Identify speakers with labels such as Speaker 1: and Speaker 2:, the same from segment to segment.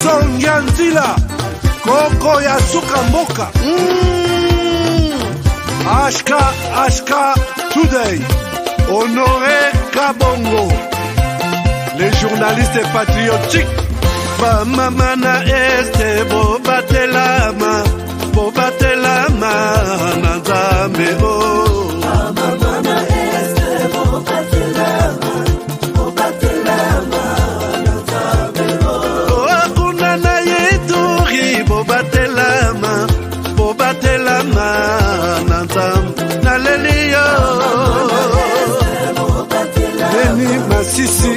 Speaker 1: Songia Nzila Koko ya Suka Mboka Ashka Today Honoré Kabongo. Les journalistes patriotiques Bamamana este Bobatelama Nanzambe
Speaker 2: Bamamana este Bobatelama Nanzambe
Speaker 1: Akuna na yeturi Bobatelama Nanzambe Naleliyo Beni Masisi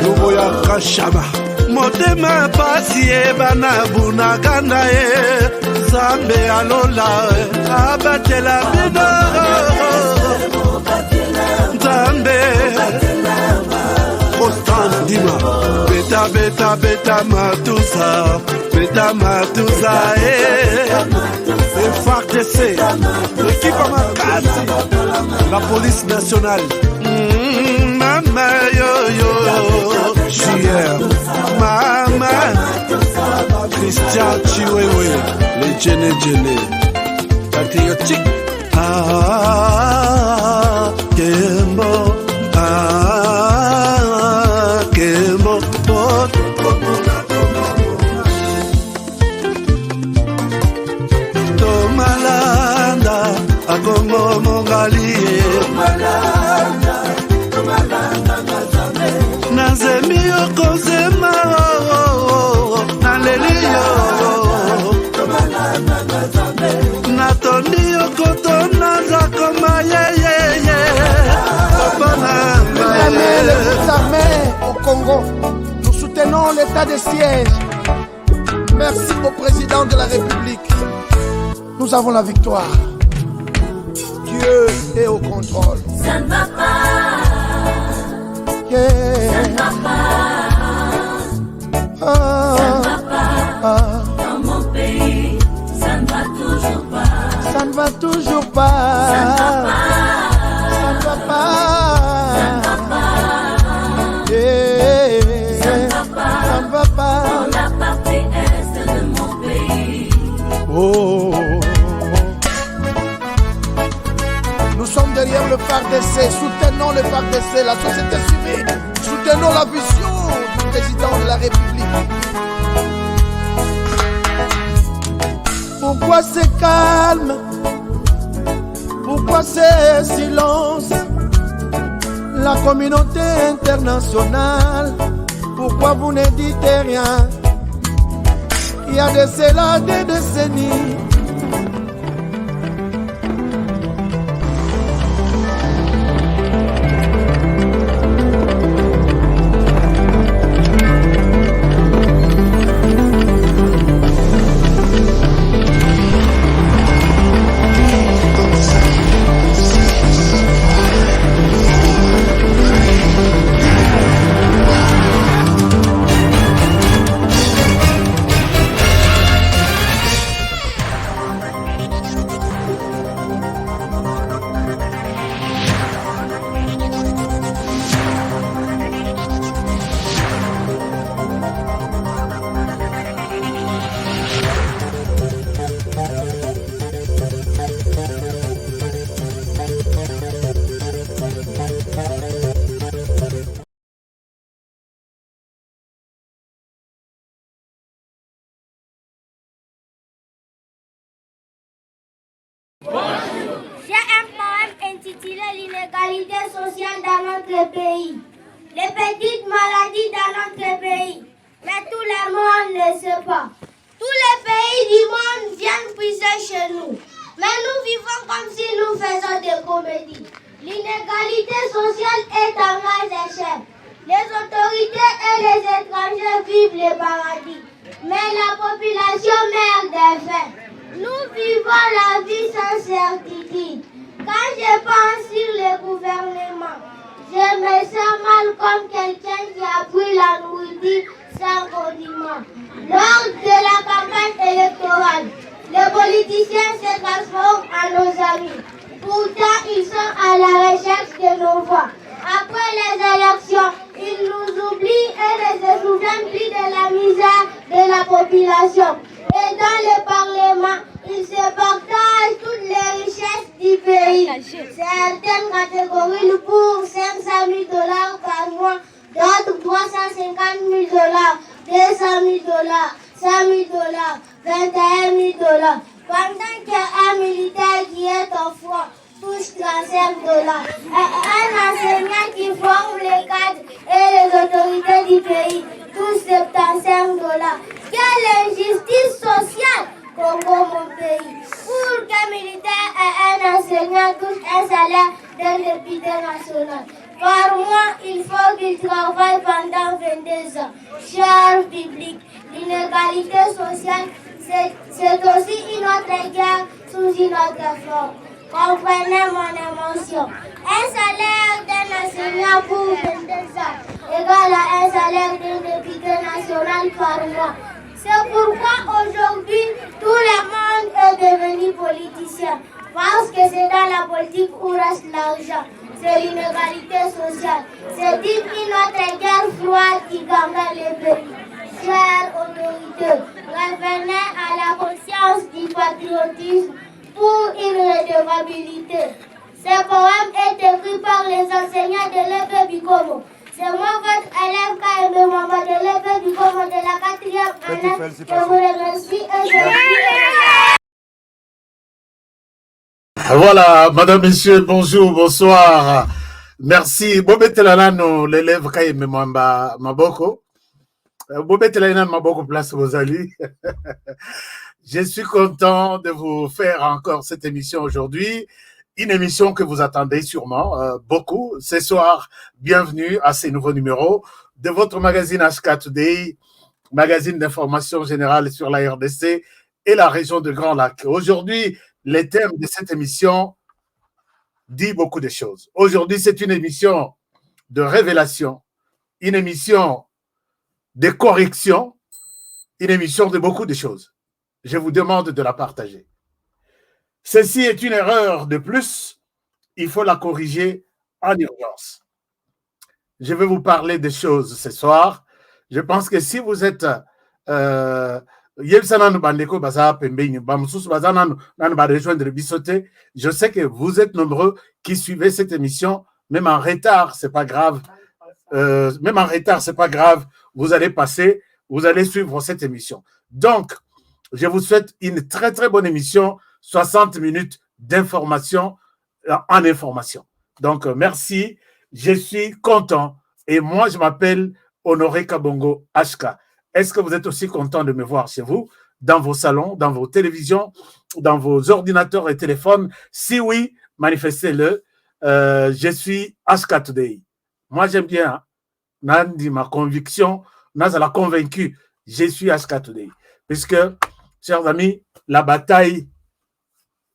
Speaker 1: Lubo ya Kashaba Motema pasi bana bunagana Zambe alola abatela bidoro Zambe Constant Dima Beta Matusa FARDC l'équipe Amakasi la police nationale Mama yo JR Mama Christian Chiwewe les Djene patriotique Kembo Tomalanda Akongo Mongali Nazemi Okozema Naleliyo Natondi Okotona Zakoma
Speaker 3: Les armées au Congo, nous soutenons l'état de siège. Merci au président de la République. Nous avons la victoire. Dieu est au contrôle.
Speaker 2: Ça ne va pas.
Speaker 3: Yeah.
Speaker 2: Ça ne va pas. Ça ne va pas. Dans mon pays, ça ne va toujours pas.
Speaker 3: Ça ne va toujours pas.
Speaker 2: Ça ne va pas.
Speaker 3: Ça ne va pas.
Speaker 2: Ça ne va pas.
Speaker 3: Ça ne va pas.
Speaker 2: Dans la partie est de mon pays.
Speaker 3: Oh. Nous sommes derrière le FARDC, soutenons le FARDC, la société civile, soutenons la vision du président de la République. Pourquoi c'est calme? Pourquoi c'est silence? La communauté internationale, pourquoi vous ne dites rien? Il y a de cela des décennies.
Speaker 4: J'ai un poème intitulé L'inégalité sociale dans notre pays. Les petites maladies dans notre pays. Mais tout le monde ne sait pas. Tous les pays du monde viennent puiser chez nous. Mais nous vivons comme si nous faisions des comédies. L'inégalité sociale est en grande échelle. Les autorités et les étrangers vivent les paradis. Mais la population meurt de faim. Nous vivons la vie sans certitude. Quand je pense sur le gouvernement, je me sens mal comme quelqu'un qui a pris la nourriture sans condiment. Lors de la campagne électorale, les politiciens se transforment en nos amis. Pourtant, ils sont à la recherche de nos voix. Après les élections, ils nous oublient et ne se souviennent 150 000 dollars, 200 000 dollars, 100 000 dollars, 21 000 dollars. Pendant qu'un militaire qui est au front touche 35 dollars. Un enseignant qui forme les cadres et les autorités du pays touche 75 dollars. Quelle injustice sociale, Congo, mon pays. Pour qu'un militaire et un enseignant touchent un salaire d'un député national. Par mois, il faut qu'il travaille pendant 22 ans. Cher public, l'inégalité sociale, c'est aussi une autre guerre sous une autre forme. Comprenez mon émotion. Un salaire d'un enseignant pour 22 ans égale à un salaire d'un député national par mois. C'est pourquoi aujourd'hui, tout le monde est devenu politicien. Parce que c'est dans la politique où reste l'argent. C'est l'inégalité sociale. C'est une autre guerre froide qui gagne les pays. Chers autorités, revenez à la conscience du patriotisme pour une redevabilité. Ce poème est écrit par les enseignants de l'EPE Bikomo. C'est moi, votre élève KM Maman de l'EPE Bikomo de la 4e année. Je vous remercie et je vous
Speaker 1: Voilà, madame, monsieur, bonjour, bonsoir. Merci. Bobetelanano, l'élève Kaime Mwamba Maboko. Bobetelanano Maboko place Bozali. Je suis content de vous faire encore cette émission aujourd'hui. Une émission que vous attendez sûrement beaucoup. Ce soir, bienvenue à ce nouveau numéro de votre magazine HK Today, magazine d'information générale sur la RDC et la région de Grand Lac. Aujourd'hui, le thème de cette émission dit beaucoup de choses. Aujourd'hui, c'est une émission de révélation, une émission de correction, une émission de beaucoup de choses. Je vous demande de la partager. Ceci est une erreur de plus, il faut la corriger en urgence. Je vais vous parler des choses ce soir. Je pense que si vous êtes je sais que vous êtes nombreux qui suivez cette émission, même en retard, c'est pas grave. Même en retard, c'est pas grave. Vous allez passer, vous allez suivre cette émission. Donc, je vous souhaite une très très bonne émission, 60 minutes d'information en information. Donc, merci, je suis content. Et moi, je m'appelle Honoré Kabongo HK. Est-ce que vous êtes aussi content de me voir chez vous, dans vos salons, dans vos télévisions, dans vos ordinateurs et téléphones? Si oui, manifestez-le. Je suis HK Today. Moi, j'aime bien. Hein? Nandi, ma conviction, Nazala convaincu. Je suis HK Today. Puisque, chers amis, la bataille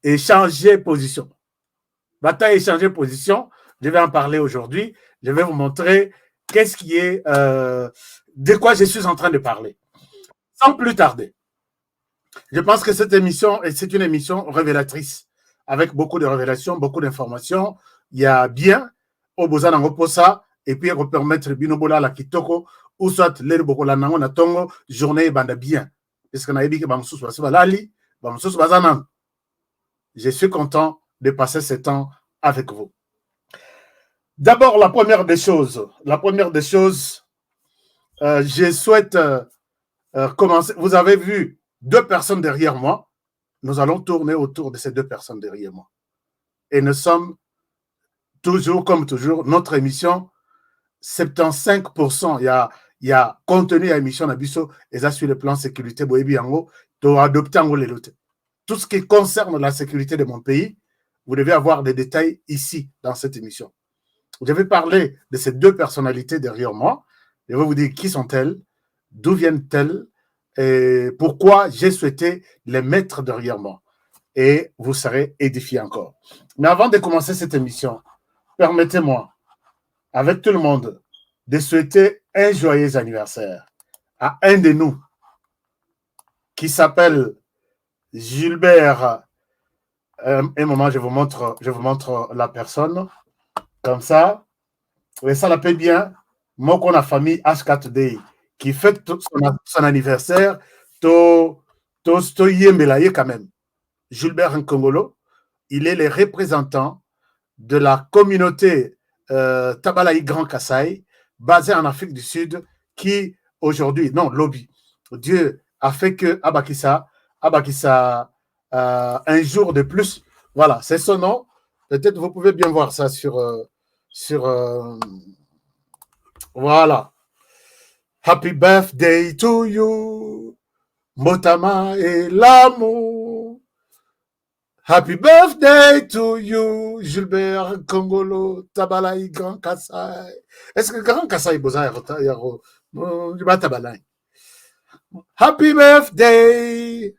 Speaker 1: est changée position. Bataille est changée position. Je vais en parler aujourd'hui. Je vais vous montrer qu'est-ce qui est... de quoi je suis en train de parler. Sans plus tarder, je pense que cette émission, c'est une émission révélatrice, avec beaucoup de révélations, beaucoup d'informations. Il y a bien, au Bozan Posa, et puis on permettre Binobola la Kitoko, ou soit l'Erbokola Nango Natongo, journée banda bien. Parce qu'on a dit que Bamsous Basalali, Bamsous Bazanan. Je suis content de passer ce temps avec vous. D'abord, la première des choses, je souhaite commencer. Vous avez vu 2 personnes derrière moi. Nous allons tourner autour de ces 2 personnes derrière moi. Et nous sommes toujours, comme toujours, notre émission, 75%. Il y a contenu à l'émission Nabiso, et ça sur le plan sécurité, tout ce qui concerne la sécurité de mon pays, vous devez avoir des détails ici, dans cette émission. Je vais parler de ces 2 personnalités derrière moi. Je vais vous dire qui sont-elles, d'où viennent-elles et pourquoi j'ai souhaité les mettre derrière moi. Et vous serez édifiés encore. Mais avant de commencer cette émission, permettez-moi, avec tout le monde, de souhaiter un joyeux anniversaire à un de nous qui s'appelle Gilbert. Un moment, je vous montre la personne. Comme ça. Et ça l'appelle bien. Moi, qu'on a famille HK Today qui fête son anniversaire, to yembelaye quand même. Gilbert Nkongolo, il est le représentant de la communauté Tabalaï Grand Kassai, basée en Afrique du Sud, qui aujourd'hui, non, lobby. Dieu a fait que Abakissa, un jour de plus, voilà, c'est son nom. Peut-être vous pouvez bien voir ça sur voilà. Happy birthday to you, Motama et l'amour. Happy birthday to you, Gilbert Kongolo, Tabalaï Grand Kassai. Est-ce que Grand Kassai Boza Yaro Tabalaï? Happy birthday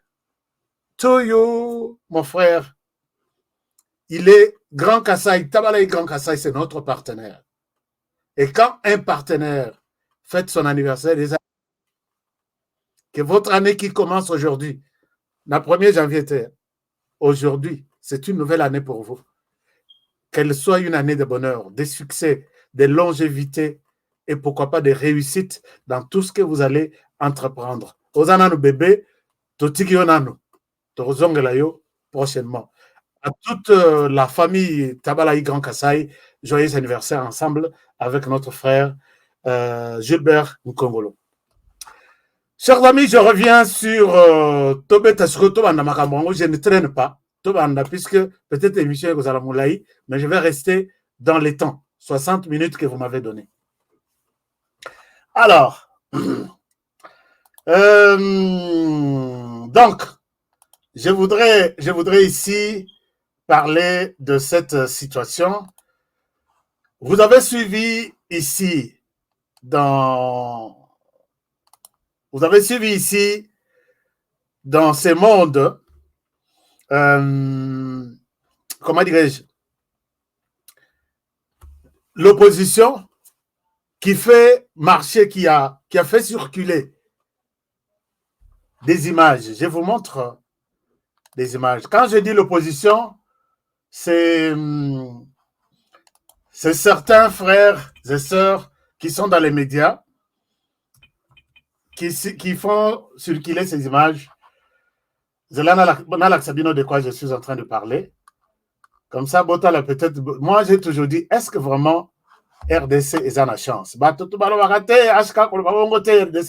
Speaker 1: to you, mon frère. Il est Grand Kassai, Tabalaï Grand Kassai, c'est notre partenaire. Et quand un partenaire fête son anniversaire, que votre année qui commence aujourd'hui, la 1er janvier était aujourd'hui, c'est une nouvelle année pour vous. Qu'elle soit une année de bonheur, de succès, de longévité et pourquoi pas de réussite dans tout ce que vous allez entreprendre. Ozananu bébé, Totikionanu, Torozongelayo, prochainement. À toute la famille Tabalaï Grand Kassai, joyeux anniversaire ensemble avec notre frère Gilbert Nkongolo. Chers amis, je reviens sur Tobeta Tobanda Makambo. Je ne traîne pas, Tobanda, puisque peut-être l'émission est aux Alamoulaï, mais je vais rester dans les temps, 60 minutes que vous m'avez donné. Alors, donc, je voudrais ici parler de cette situation. Vous avez suivi ici dans ces mondes, comment dirais-je, l'opposition qui fait marcher, qui a fait circuler des images. Je vous montre des images. Quand je dis l'opposition, c'est certains frères et sœurs qui sont dans les médias, qui font circuler ces images. C'est là de quoi je suis en train de parler. Comme ça, Botala peut-être. Moi, j'ai toujours dit, est-ce que vraiment RDC est en chance? RDC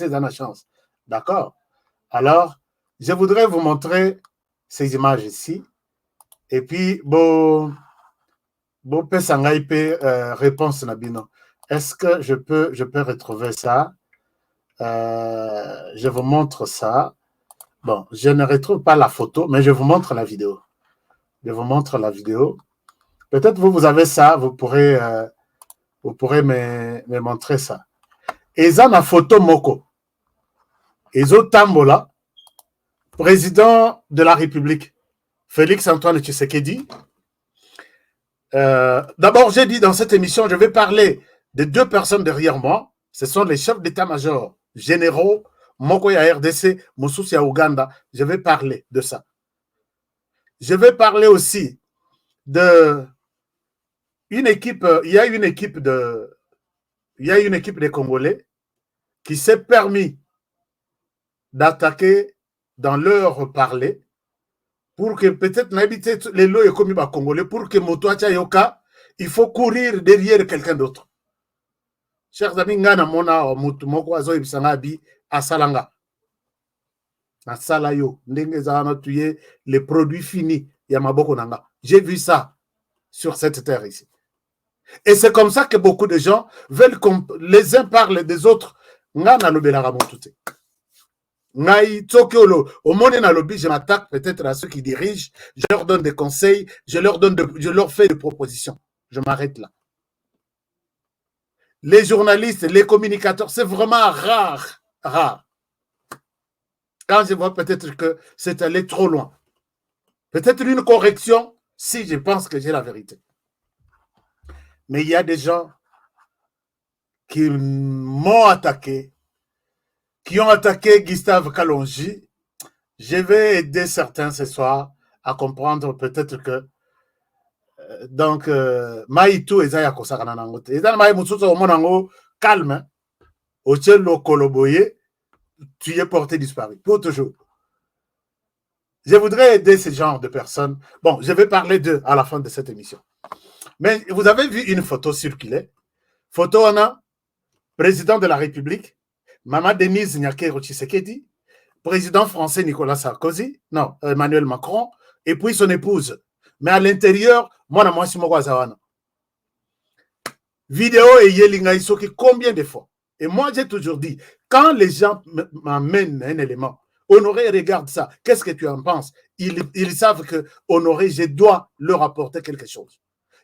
Speaker 1: est en chance. D'accord? Alors, je voudrais vous montrer ces images ici. Et puis, réponse Nabino. Est-ce que je peux retrouver ça? Je vous montre ça. Bon, je ne retrouve pas la photo, mais je vous montre la vidéo. Peut-être vous avez ça, vous pourrez me montrer ça. Et ça, la photo Moko. Ezo Tambola, président de la République, Félix Antoine Tshisekedi. D'abord, j'ai dit dans cette émission, je vais parler de deux personnes derrière moi. Ce sont les chefs d'état-major généraux, Moko ya RDC, Moussoussi ya Ouganda. Je vais parler de ça. Je vais parler aussi de une équipe. Il y a une équipe de Congolais qui s'est permis d'attaquer dans leur parler pour que peut-être n'habiter les lois et commis par Congolais pour que Motoacha Yoka, il faut courir derrière quelqu'un d'autre. Chers amis, ngana mona mutumoko azo ibisangabi asalanga. Asalayo, ndenge zana tuye les produits finis yamaboko nanga. J'ai vu ça sur cette terre ici. Et c'est comme ça que beaucoup de gens veulent que les uns parlent des autres. Ngana lobelara motute. Ngai Tokyo, au monde na lobby, je m'attaque peut-être à ceux qui dirigent, je leur donne des conseils, je leur fais des propositions. Je m'arrête là. Les journalistes, les communicateurs, c'est vraiment rare. Quand je vois peut-être que c'est allé trop loin. Peut-être une correction si je pense que j'ai la vérité. Mais il y a des gens qui m'ont attaqué, qui ont attaqué Gustave Kalonji. Je vais aider certains ce soir à comprendre peut-être que donc Maïtou Ezaya Kosakana Nangote. Ezana Maï Moutousa Omonango calme. Ochelo Koloboye, tu es porté disparu. Pour toujours. Je voudrais aider ce genre de personnes. Bon, je vais parler d'eux à la fin de cette émission. Mais vous avez vu une photo circuler. Photo on a président de la République, Maman Denise Nyakero Tshisekedi, président français Nicolas Sarkozy, non, Emmanuel Macron, et puis son épouse. Mais à l'intérieur, moi, je suis Zawana. Vidéo et Yelinga Isoki, combien de fois? Et moi, j'ai toujours dit, quand les gens m'amènent un élément, Honoré, regarde ça, qu'est-ce que tu en penses? Ils savent que Honoré, je dois leur apporter quelque chose.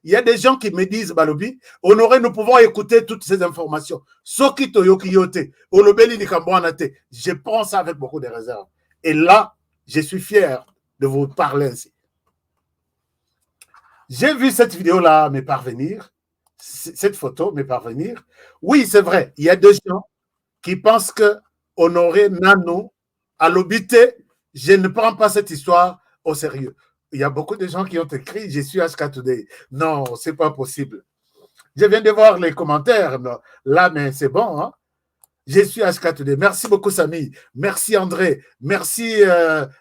Speaker 1: Il y a des gens qui me disent, Balobi, Honoré, nous pouvons écouter toutes ces informations. Soki Toyoki Yote, Olobeli Nikambouanate, je prends ça avec beaucoup de réserve. Et là, je suis fier de vous parler ainsi. J'ai vu cette vidéo-là me parvenir, cette photo me parvenir. Oui, c'est vrai, il y a des gens qui pensent que Honoré Nano, à l'obité, je ne prends pas cette histoire au sérieux. Il y a beaucoup de gens qui ont écrit « Je suis HK Today ». Non, ce n'est pas possible. Je viens de voir les commentaires. Là, mais c'est bon. Hein? Je suis HK Today. Merci beaucoup, Samy. Merci, André. Merci,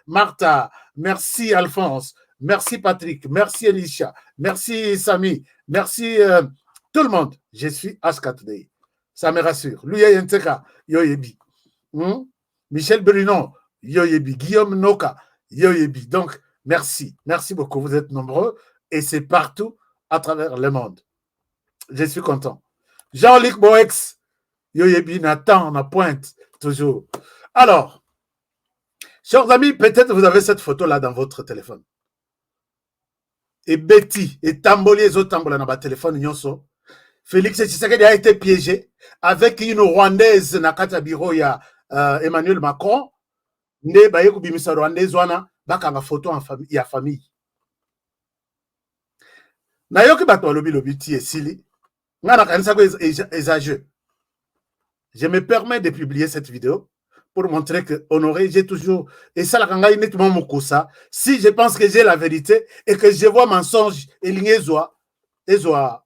Speaker 1: Martha. Merci, Alphonse. Merci, Patrick. Merci, Elisha. Merci, Samy. Merci, tout le monde. Je suis HK Today. Ça me rassure. Lui, Yenteka, Yoyebi. Michel Brunon, Yoyebi. Guillaume Noka, Yoyebi. Donc, merci. Merci beaucoup. Vous êtes nombreux et c'est partout à travers le monde. Je suis content. Jean-Luc Boex, Yoyebi, Nathan, on pointe toujours. Alors, chers amis, peut-être vous avez cette photo-là dans votre téléphone. Et Betty, et Tamboli, les autres Tambola dans votre téléphone, Nyonso. Félix Tshisekedi a été piégé avec une Rwandaise Nakata Biro, il y a Emmanuel Macron. Ne baye kubimisa Rwandaise wana bakanga photo en famille, il y a famille. Nayoki bato lobi ti esili. Ngana kanisa ko exagère. Je me permets de publier cette vidéo pour montrer que Honoré, j'ai toujours et ça la kanga nettement mokusa. Si je pense que j'ai la vérité et que je vois mensonge et lignezwa ezwa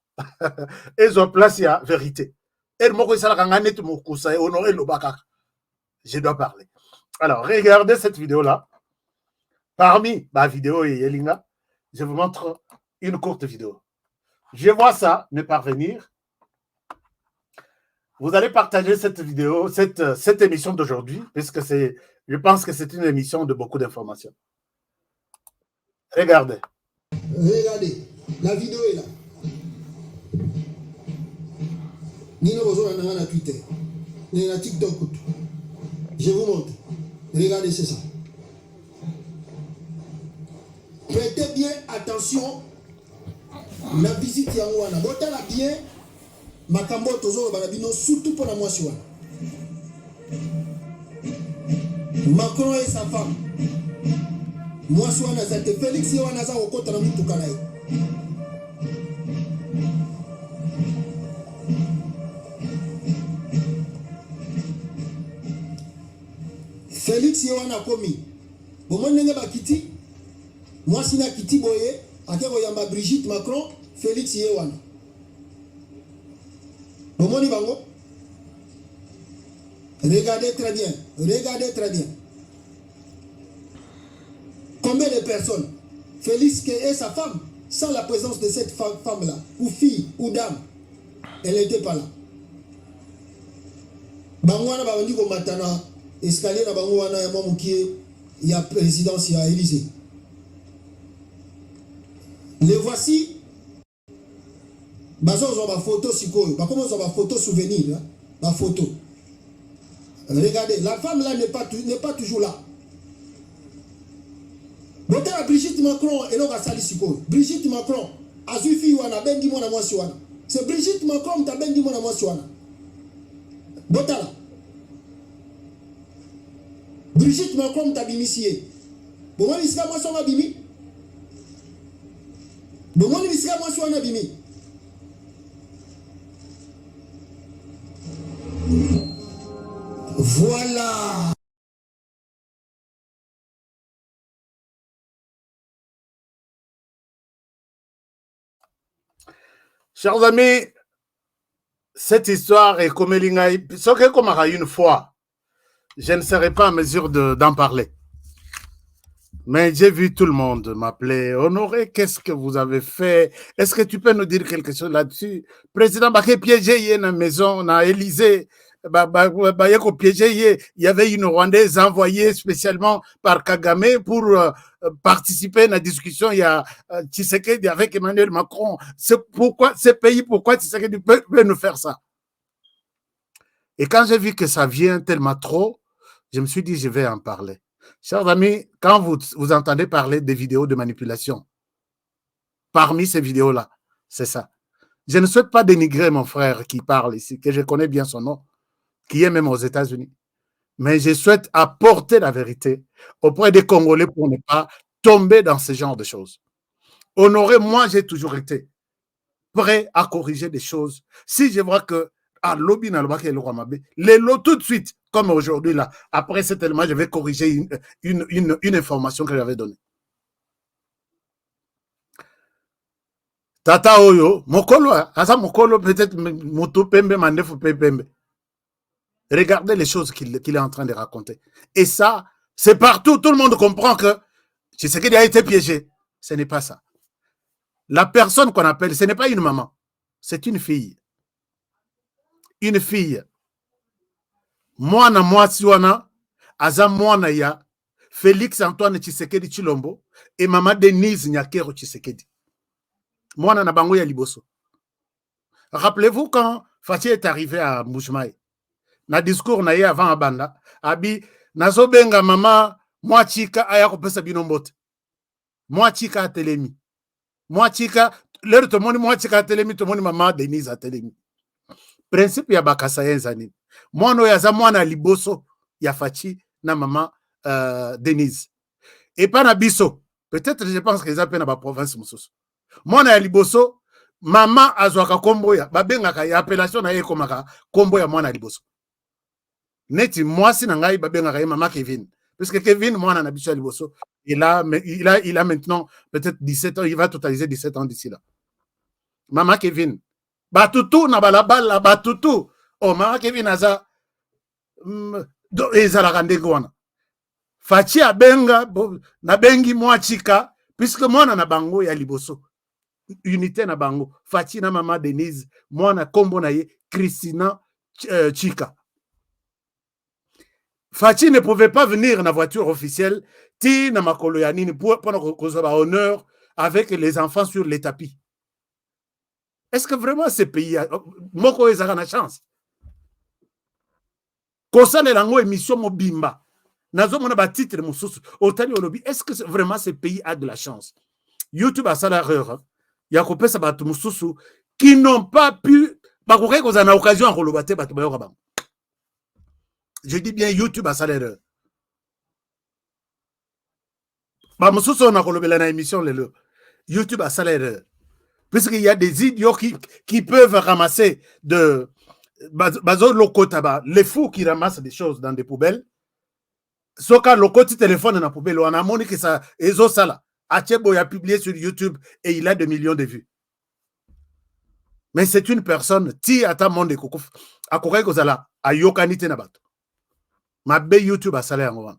Speaker 1: place ya vérité. Et moko ça la kanga nettement mokusa et Honoré lobaka. Je dois parler. Alors, regardez cette vidéo-là. Parmi ma vidéo et Yelinga, je vous montre une courte vidéo. Je vois ça me parvenir. Vous allez partager cette vidéo, cette émission d'aujourd'hui, puisque je pense que c'est une émission de beaucoup d'informations. Regardez.
Speaker 5: Regardez, la vidéo est là. Nino Bozo a Twitter, il y a TikTok. Je vous montre. Regardez, c'est ça. Prêtez bien attention. La visite Yangoana. Botala bien. Makambo Tozo Balabino, surtout pour la moisson. Macron et sa femme. Moisson Nazate. Félix Yanaza au côté de Moutoukanaï. Félix Yohana Komi. Bon, moi, je suis Kiti. Moi, je suis Kiti Boye. Yamba Brigitte Macron. Félix Yohana. Bon, moi, regardez très bien. Regardez très bien. Combien de personnes? Félix et sa femme, sans la présence de cette femme-là, ou fille, ou dame, elle n'était pas là. Bangwana Babandi Matana. Escalier na bango wana ya mamukie ya présidence ya Élysée. Les voici. Bazo zo ba photo sikoyo. Ba comment zo ba photo souvenir là, ba photo. Regardez, la femme là n'est pas toujours là. Boté la Brigitte Macron et l'on va sali sikoyo. Brigitte Macron azufi wana bendi mona mwasi wana. C'est Brigitte Macron ta bendi mona mwasi wana. Botala. Brigitte Macron t'a bimisié. Bon, moi, il sera moi sur ma bimi. Bon, moi, il sera moi sur ma bimi. Voilà.
Speaker 1: Chers amis, cette histoire est comme une fois. Je ne serai pas en mesure d'en parler. Mais j'ai vu tout le monde m'appeler. Honoré, qu'est-ce que vous avez fait? Est-ce que tu peux nous dire quelque chose là-dessus? Président Baké piégé, il y a une maison, on a Élysée. il y avait une Rwandaise envoyée spécialement par Kagame pour participer à la discussion. Il y a Tshisekedi avec Emmanuel Macron. C'est pourquoi ces pays, pourquoi Tshisekedi peut nous faire ça? Et quand j'ai vu que ça vient tellement trop, je me suis dit, je vais en parler. Chers amis, quand vous entendez parler des vidéos de manipulation, parmi ces vidéos-là, c'est ça. Je ne souhaite pas dénigrer mon frère qui parle ici, que je connais bien son nom, qui est même aux États-Unis. Mais je souhaite apporter la vérité auprès des Congolais pour ne pas tomber dans ce genre de choses. Honoré, moi, j'ai toujours été prêt à corriger des choses. Si je vois que à lobby na lobaki le Rwamabé, les lots tout de suite, comme aujourd'hui là, après cet élément, je vais corriger une information que j'avais donnée. Tata Oyo, Mokolo, asa Mokolo peut-être Moto Pembe, Mandefu Pembe. Regardez les choses qu'il est en train de raconter. Et ça, c'est partout, tout le monde comprend que Tshisekedi a été piégé. Ce n'est pas ça. La personne qu'on appelle, ce n'est pas une maman, c'est une fille. Une fille. Mwana mwasi wana, aza mwana ya Félix Antoine Tshisekedi Chilombo et maman Denise Nyakero Tshisekedi. Mwana na bango ya liboso. Rappelez-vous quand Fachi est arrivé à Mbujimayi, na discours na ye avant Abanda, abi nazobenga mama mwachika aya kopesa bino mbote. Mwachika atelemi. Mwachika lero tomoni mwachika atelemi, tomoni mama Denise atelemi. Principe ya bakasa yenzani. Mwana ya za mwana liboso ya Fachi na mama Denise. Et pas na biso. Peut-être je pense qu'ils appellent na province mususu. Mwana ya liboso mama azwaka kombo ya babengaka ya appellation na ye komaka kombo ya mwana liboso. Neti mwasi na ngai babengaka ye mama Kevin. Parce que Kevin mwana na biso ya liboso, il a maintenant peut-être 17 ans, il va totaliser 17 ans d'ici là. Mama Kevin. Batutu na balabala batutu. Oh mama Kevin aza ezalaka ndenge wana. Fachi abenga na bengi mwachika puisque mwana na bango ya liboso. Unité na bango. Fachi na mama Denise, mwana kombo na ye Christina Chika. Fachi ne pouvait pas venir na voiture officielle ti na makolo ya nini pour kozaba honneur avec les enfants sur les tapis. Est-ce que vraiment ce pays moko ezaka na chance? Kosale lango émission mobimba. Nazo mona ba titre mususu. Otali olobi, est-ce que vraiment ce pays a de la chance? YouTube a ça l'erreur. Ya kopesa batu mususu qui n'ont pas pu bakoke kozana occasion kolobate batu bayoka bango. Je dis bien YouTube a ça l'erreur. Ba mususu on a kolobela na émission lelo. YouTube a ça l'erreur. Puisqu'il y a des idiots qui peuvent ramasser de bazo lokotaba, les fous qui ramassent des choses dans des poubelles. Soka lokoti téléphone dans poubelle, on a montré que ça ezo sala. Achebo a publié sur YouTube et il a 2 millions de vues. Mais c'est une personne ti ata monde kokof akokai kozala ayokanite na bato. Mabe YouTube a salé en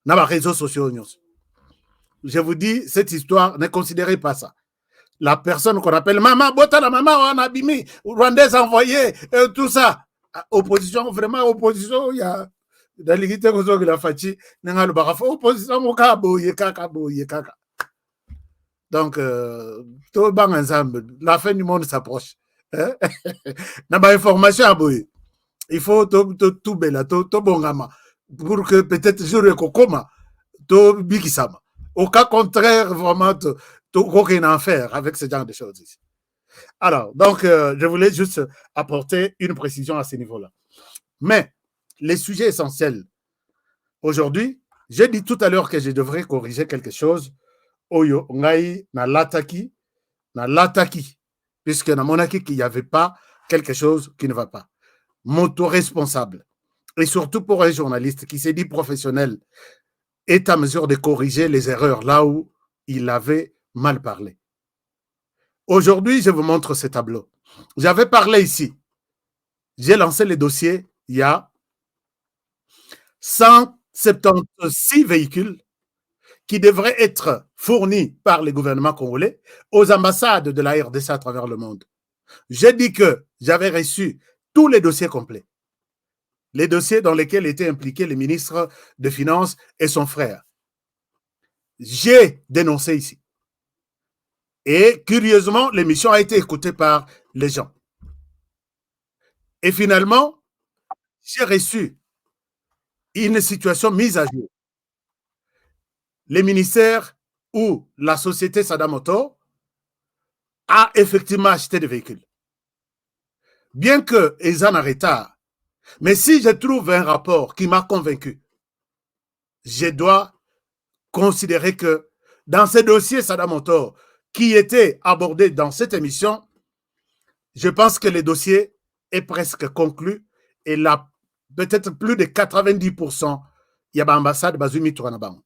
Speaker 1: na ba réseaux sociaux nyos. Je vous dis, cette histoire, ne considérez pas ça. La personne qu'on appelle maman, bota la maman, on a abîmé, Rwandais envoyé, tout ça. Opposition, vraiment, opposition, il y a dans l'égalité que la Fachi, n'a le baraf, opposition, mon kaka. Donc, tout bang ensemble, la fin du monde s'approche. N'a pas information à boy. Il faut tout bella, tout bongama, pour que peut-être jour et kokoma, tout bikisama. Au cas contraire, vraiment, aucun enfer avec ce genre de choses ici. Alors, donc, je voulais juste apporter une précision à ce niveau-là. Mais, les sujets essentiels, aujourd'hui, j'ai dit tout à l'heure que je devrais corriger quelque chose. Oyo, ngai, na lataki, puisque na monaki, qu'il n'y avait pas quelque chose qui ne va pas. Moto-responsable. Et surtout pour un journaliste qui s'est dit professionnel, est à mesure de corriger les erreurs là où il avait mal parlé. Aujourd'hui, je vous montre ce tableau. J'avais parlé ici. J'ai lancé le dossier. Il y a 176 véhicules qui devraient être fournis par les gouvernements congolais aux ambassades de la RDC à travers le monde. J'ai dit que j'avais reçu tous les dossiers complets. Les dossiers dans lesquels étaient impliqués le ministre des Finances et son frère. J'ai dénoncé ici. Et curieusement, l'émission a été écoutée par les gens. Et finalement, j'ai reçu une situation mise à jour. Les ministères ou la société Sadam Auto a effectivement acheté des véhicules. Bien qu'ils en aient retard. Mais si je trouve un rapport qui m'a convaincu, je dois considérer que dans ce dossier Sadam Auto qui était abordé dans cette émission, je pense que le dossier est presque conclu et là, peut-être plus de 90%, il y a l'ambassade Bazumi Touranaban.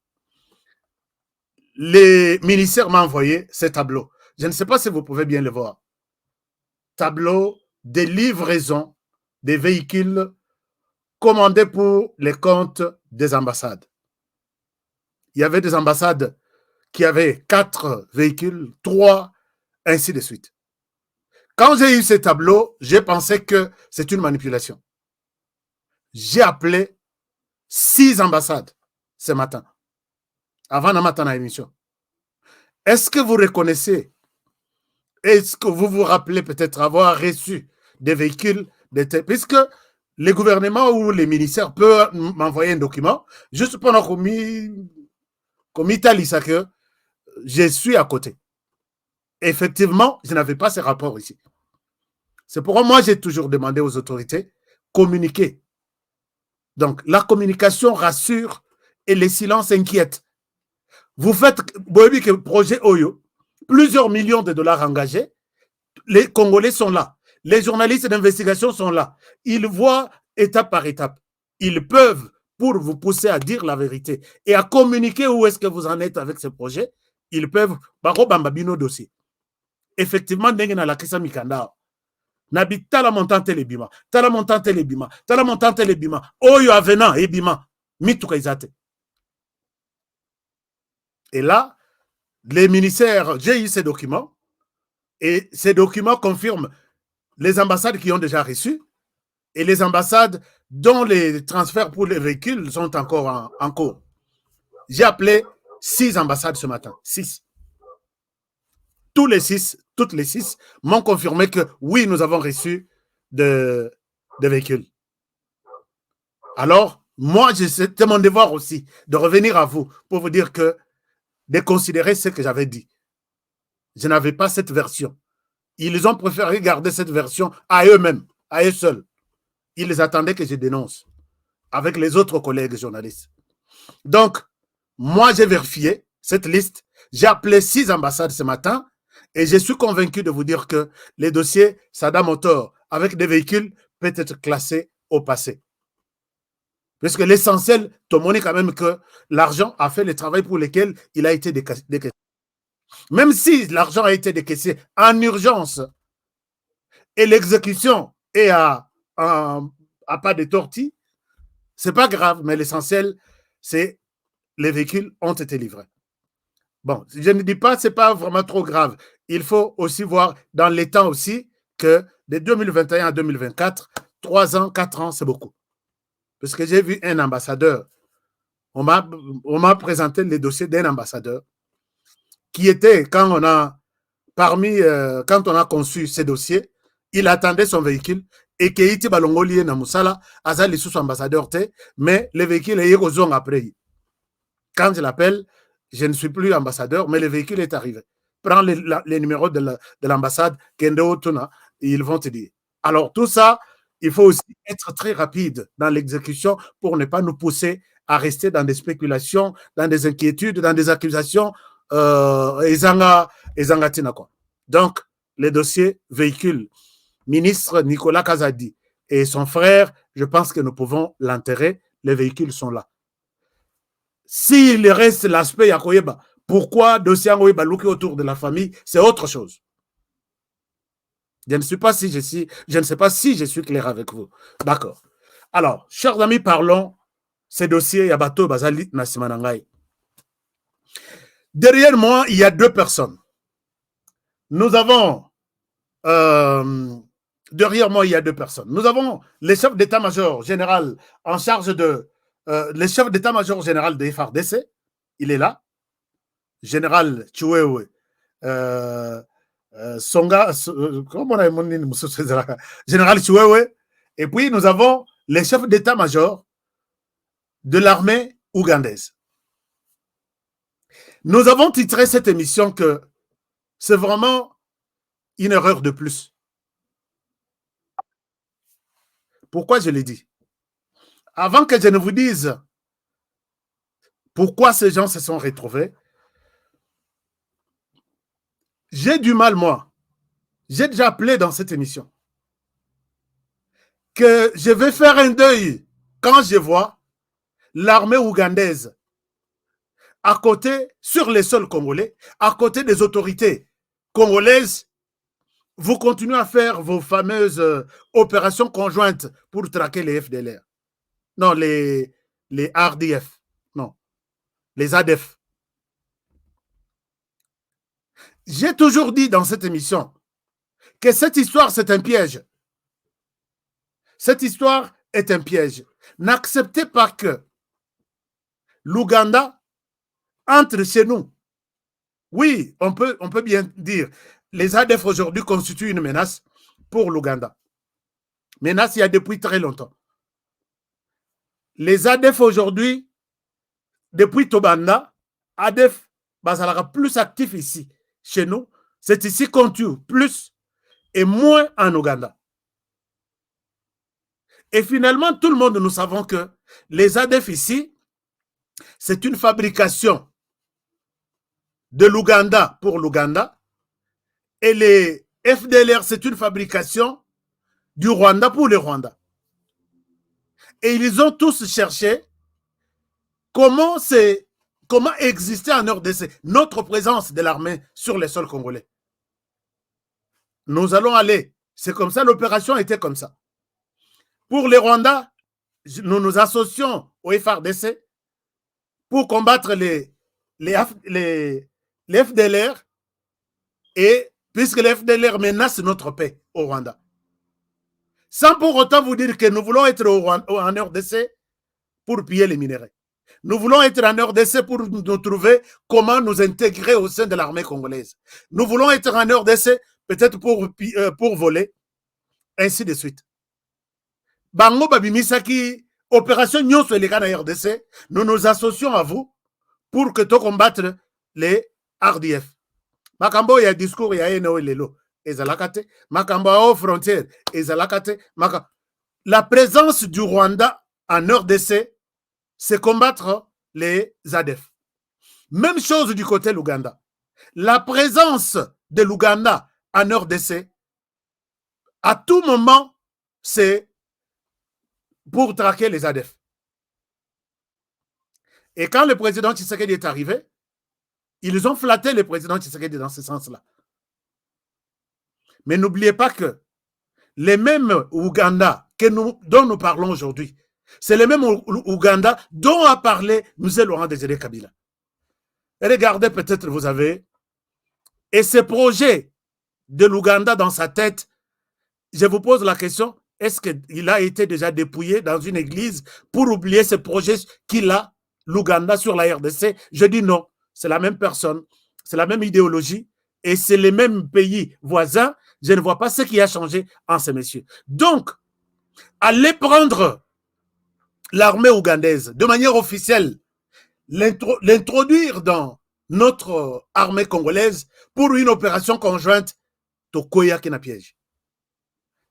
Speaker 1: Les ministères m'ont envoyé ce tableau. Je ne sais pas si vous pouvez bien le voir. Tableau de livraison des véhicules commandés pour les comptes des ambassades. Il y avait des ambassades qui avaient 4 véhicules, 3, ainsi de suite. Quand j'ai eu ce tableau, j'ai pensé que c'est une manipulation. J'ai appelé 6 ambassades ce matin, avant la matin à l'émission. Est-ce que vous reconnaissez, est-ce que vous vous rappelez peut-être avoir reçu des véhicules, puisque les gouvernements ou les ministères peuvent m'envoyer un document, juste pendant qu'on m'italie ça que je suis à côté. Effectivement, je n'avais pas ces rapports ici. C'est pourquoi moi, j'ai toujours demandé aux autorités communiquer. Donc, la communication rassure et les silences inquiètent. Vous faites le projet Oyo, plusieurs millions de dollars engagés, les Congolais sont là, les journalistes d'investigation sont là, ils voient étape par étape. Ils peuvent, pour vous pousser à dire la vérité et à communiquer où est-ce que vous en êtes avec ce projet, ils peuvent, dossier. Effectivement, Ndengena la Kisa Mikanda. Nabi tala montante les bima, tala montante les bima, tala montante les bima, oyo avenant et bima, mituka izate. Et là, les ministères, j'ai eu ces documents, et ces documents confirment les ambassades qui ont déjà reçu, et les ambassades dont les transferts pour les véhicules sont encore en cours. J'ai appelé 6 ambassades ce matin, 6. Toutes les 6 m'ont confirmé que oui, nous avons reçu des véhicules. Alors, moi, c'était mon devoir aussi de revenir à vous pour vous dire que de considérer ce que j'avais dit. Je n'avais pas cette version. Ils ont préféré garder cette version à eux-mêmes, à eux seuls. Ils attendaient que je dénonce avec les autres collègues journalistes. Donc, moi, j'ai vérifié cette liste. J'ai appelé 6 ambassades ce matin et je suis convaincu de vous dire que les dossiers Sadam Motor avec des véhicules peut être classés au passé. Parce que l'essentiel, tout le monde est quand même que l'argent a fait le travail pour lequel il a été décaissé. Même si l'argent a été décaissé en urgence et l'exécution est à pas de tortille, ce n'est pas grave, mais l'essentiel, c'est les véhicules ont été livrés. Bon, je ne dis pas que ce n'est pas vraiment trop grave. Il faut aussi voir dans les temps aussi que de 2021 à 2024, 3 ans, 4 ans, c'est beaucoup. Parce que j'ai vu un ambassadeur, on m'a présenté les dossiers d'un ambassadeur qui était, quand on a conçu ces dossiers, il attendait son véhicule et qu'il était balongolié na musala, azali sous ambassadeur, mais le véhicule est aux après. Quand je l'appelle, je ne suis plus ambassadeur, mais le véhicule est arrivé. Prends les numéros de l'ambassade, Kendo Tuna, ils vont te dire. Alors, tout ça, il faut aussi être très rapide dans l'exécution pour ne pas nous pousser à rester dans des spéculations, dans des inquiétudes, dans des accusations. Donc, les dossiers véhicules, ministre Nicolas Kazadi et son frère, je pense que nous pouvons l'enterrer. Les véhicules sont là. S'il reste l'aspect Yakoyeba, pourquoi dossier Yakoyeba autour de la famille, c'est autre chose. Je ne sais pas si je suis clair avec vous. D'accord. Alors, chers amis, parlons ces dossiers Yabato Bazali Nasimanangai. Derrière moi, il y a 2 personnes. Nous avons Derrière moi, il y a 2 personnes. Nous avons les chefs d'état-major général en charge de... le chef d'état-major général de FARDC, il est là. Général Chiwewe. Songa... comment on a mon nom? Général Chiwewe. Et puis, nous avons les chefs d'état-major de l'armée ougandaise. Nous avons titré cette émission que c'est vraiment une erreur de plus. Pourquoi je l'ai dit? Avant que je ne vous dise pourquoi ces gens se sont retrouvés, j'ai du mal, moi. J'ai déjà appelé dans cette émission que je vais faire un deuil quand je vois l'armée ougandaise à côté, sur les sols congolais, à côté des autorités congolaises. Vous continuez à faire vos fameuses opérations conjointes pour traquer les FDLR. Non, les RDF. Non, les ADF. J'ai toujours dit dans cette émission que cette histoire, c'est un piège. Cette histoire est un piège. N'acceptez pas que l'Ouganda entre chez nous. Oui, on peut bien dire les ADF aujourd'hui constituent une menace pour l'Ouganda. Menace il y a depuis très longtemps. Les ADF aujourd'hui, depuis Tobanda, ADF sera plus actif ici, chez nous. C'est ici qu'on tue plus et moins en Ouganda. Et finalement, tout le monde, nous savons que les ADF ici, c'est une fabrication de l'Ouganda pour l'Ouganda. Et les FDLR, c'est une fabrication du Rwanda pour le Rwanda. Et ils ont tous cherché comment exister en RDC, notre présence de l'armée sur les sols congolais. Nous allons aller. C'est comme ça, l'opération était comme ça. Pour les Rwandais, nous nous associons au FARDC pour combattre les FDLR et puisque les FDLR menacent notre paix au Rwanda. Sans pour autant vous dire que nous voulons être en RDC pour piller les minéraux. Nous voulons être en RDC pour nous trouver comment nous intégrer au sein de l'armée congolaise. Nous voulons être en RDC peut-être pour voler, ainsi de suite. Bango Babimisaki, opération Nyonso Eleka na RDC, nous nous associons à vous pour que tu combattre les RDF. Makambo ya discours ya eno lelo ezalakate, makambo aux frontières ezalakate, la présence du Rwanda en RDC, c'est combattre les ADF. Même chose du côté de l'Ouganda. La présence de l'Ouganda en RDC, à tout moment, c'est pour traquer les ADF. Et quand le président Tshisekedi est arrivé, ils ont flatté le président Tshisekedi dans ce sens-là. Mais n'oubliez pas que les mêmes Ouganda dont nous parlons aujourd'hui, c'est les mêmes Ouganda dont a parlé M. Laurent Désiré Kabila. Et regardez, peut-être vous avez... Et ce projet de l'Ouganda dans sa tête, je vous pose la question, est-ce qu'il a été déjà dépouillé dans une église pour oublier ce projet qu'il a, l'Ouganda sur la RDC? Je dis non, c'est la même personne, c'est la même idéologie et c'est les mêmes pays voisins. Je ne vois pas ce qui a changé en ces messieurs. Donc, allez prendre l'armée ougandaise de manière officielle, l'introduire dans notre armée congolaise pour une opération conjointe, Tokoya Kena piège.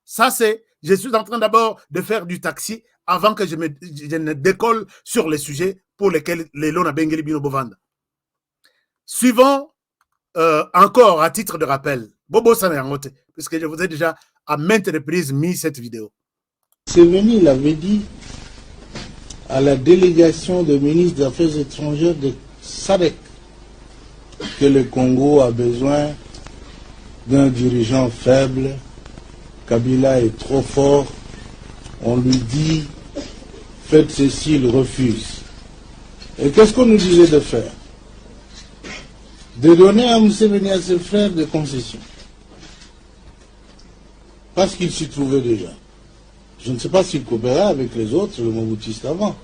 Speaker 1: Ça, c'est... Je suis en train d'abord de faire du taxi avant que je ne décolle sur les sujets pour lesquels les Lona Bengeli Bino Bovanda. Suivons encore à titre de rappel, Bobo Sanerangote, puisque je vous ai déjà à maintes reprises mis cette vidéo.
Speaker 6: Séveni l'avait dit à la délégation de ministres des Affaires étrangères de SADC que le Congo a besoin d'un dirigeant faible. Kabila est trop fort, on lui dit faites ceci, il refuse. Et qu'est-ce qu'on nous disait de faire? De donner à Museveni, à ses frères, des concessions. parce qu'ils s'y trouvaient déjà. Je ne sais pas s'ils coopéraient avec les autres, les Mobutistes avant.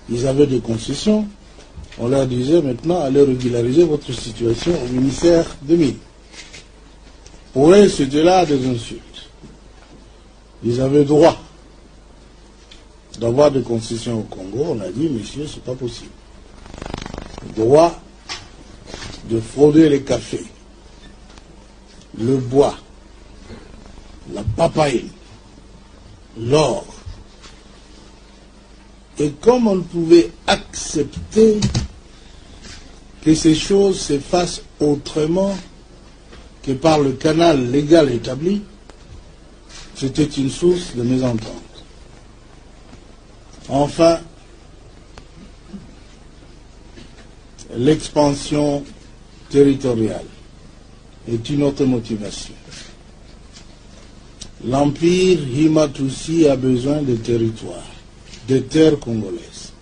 Speaker 6: Ils avaient des concessions. On leur disait maintenant, allez régulariser votre situation au ministère des Mines. Pour eux, c'était là des insultes. Ils avaient droit d'avoir des concessions au Congo. On a dit, messieurs, c'est pas possible. Droit de frauder les cafés, le bois, la papaye, l'or. Et comme on ne pouvait accepter que ces choses se fassent autrement que par le canal légal établi, c'était une source de mésentente. Enfin, l'expansion territoriale est une autre motivation. L'empire Himatusi a besoin de territoires, de terres congolaises.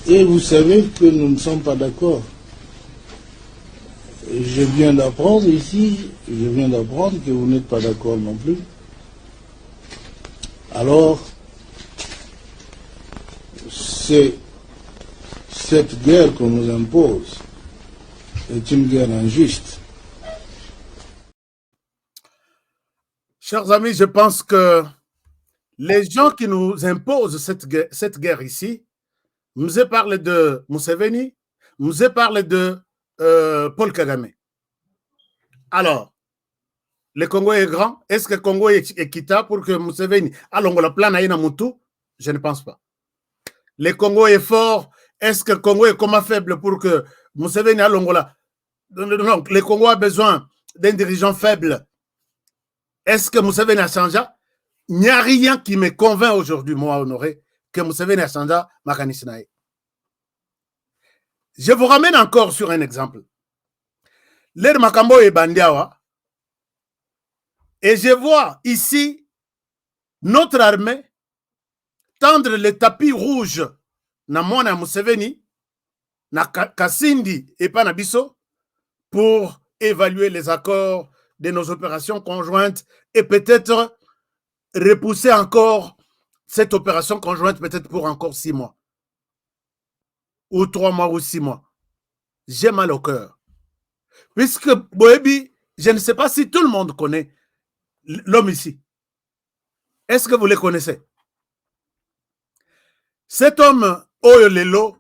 Speaker 6: Et vous savez que nous ne sommes pas d'accord. Je viens d'apprendre ici, que vous n'êtes pas d'accord non plus. Alors, c'est cette guerre qu'on nous impose est une guerre injuste.
Speaker 1: Chers amis, je pense que les gens qui nous imposent cette guerre ici, nous ai parlé de Museveni, nous ai parlé de Paul Kagame. Alors, le Congo est grand. Est-ce que le Congo est équitable pour que Museveni allons la plan à Moutou? Je ne pense pas. Le Congo est fort. Est-ce que le Congo est comme faible pour que Museveni allons là? Non, le Congo a besoin d'un dirigeant faible. Est-ce que Museveni a changé? Il n'y a rien qui me convainc aujourd'hui, moi, Honoré, que Museveni a changé Makanisinae. Je vous ramène encore sur un exemple. L'air Makambo et Bandiawa. Et je vois ici notre armée tendre le tapis rouge na mwana Museveni, na Kasindi et Panabiso pour évaluer les accords de nos opérations conjointes et peut-être repousser encore cette opération conjointe peut-être pour encore 6 mois. Ou 3 mois ou 6 mois. J'ai mal au cœur. Puisque Boebi, je ne sais pas si tout le monde connaît l'homme ici. Est-ce que vous le connaissez? Cet homme, Oyolelo,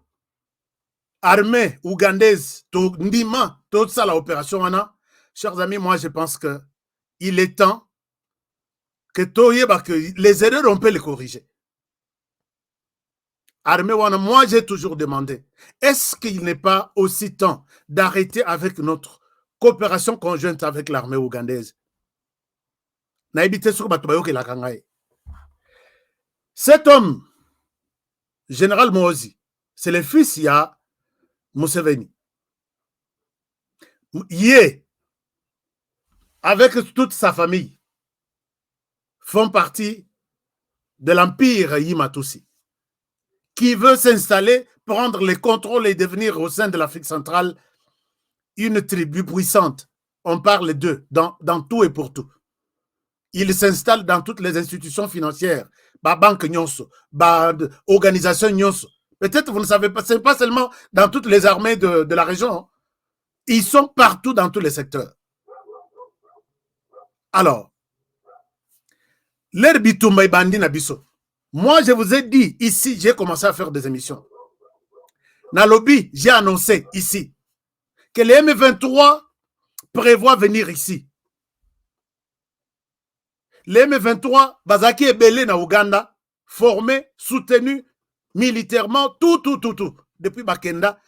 Speaker 1: armée ougandaise, Ndima, toute ça, l'opération, chers amis, moi je pense qu'il est temps que les erreurs, on peut les corriger. Armée Wana, moi j'ai toujours demandé, est-ce qu'il n'est pas aussi temps d'arrêter avec notre coopération conjointe avec l'armée ougandaise? Cet homme, Général Mozi, c'est le fils de Museveni. Yé, avec toute sa famille, font partie de l'empire Himatusi, qui veut s'installer, prendre les contrôles et devenir au sein de l'Afrique centrale une tribu puissante. On parle d'eux dans tout et pour tout. Ils s'installent dans toutes les institutions financières, banque nyonso, organisation nyonso. Peut-être vous ne savez pas, ce n'est pas seulement dans toutes les armées de la région. Ils sont partout dans tous les secteurs. Alors, l'herbitumba bandi nabiso. Moi, je vous ai dit ici, j'ai commencé à faire des émissions. Nalobi, j'ai annoncé ici que les M23 prévoient venir ici. Les M23, Bazaki et Belé na Ouganda, formés, soutenus militairement, tout. Depuis Bakenda,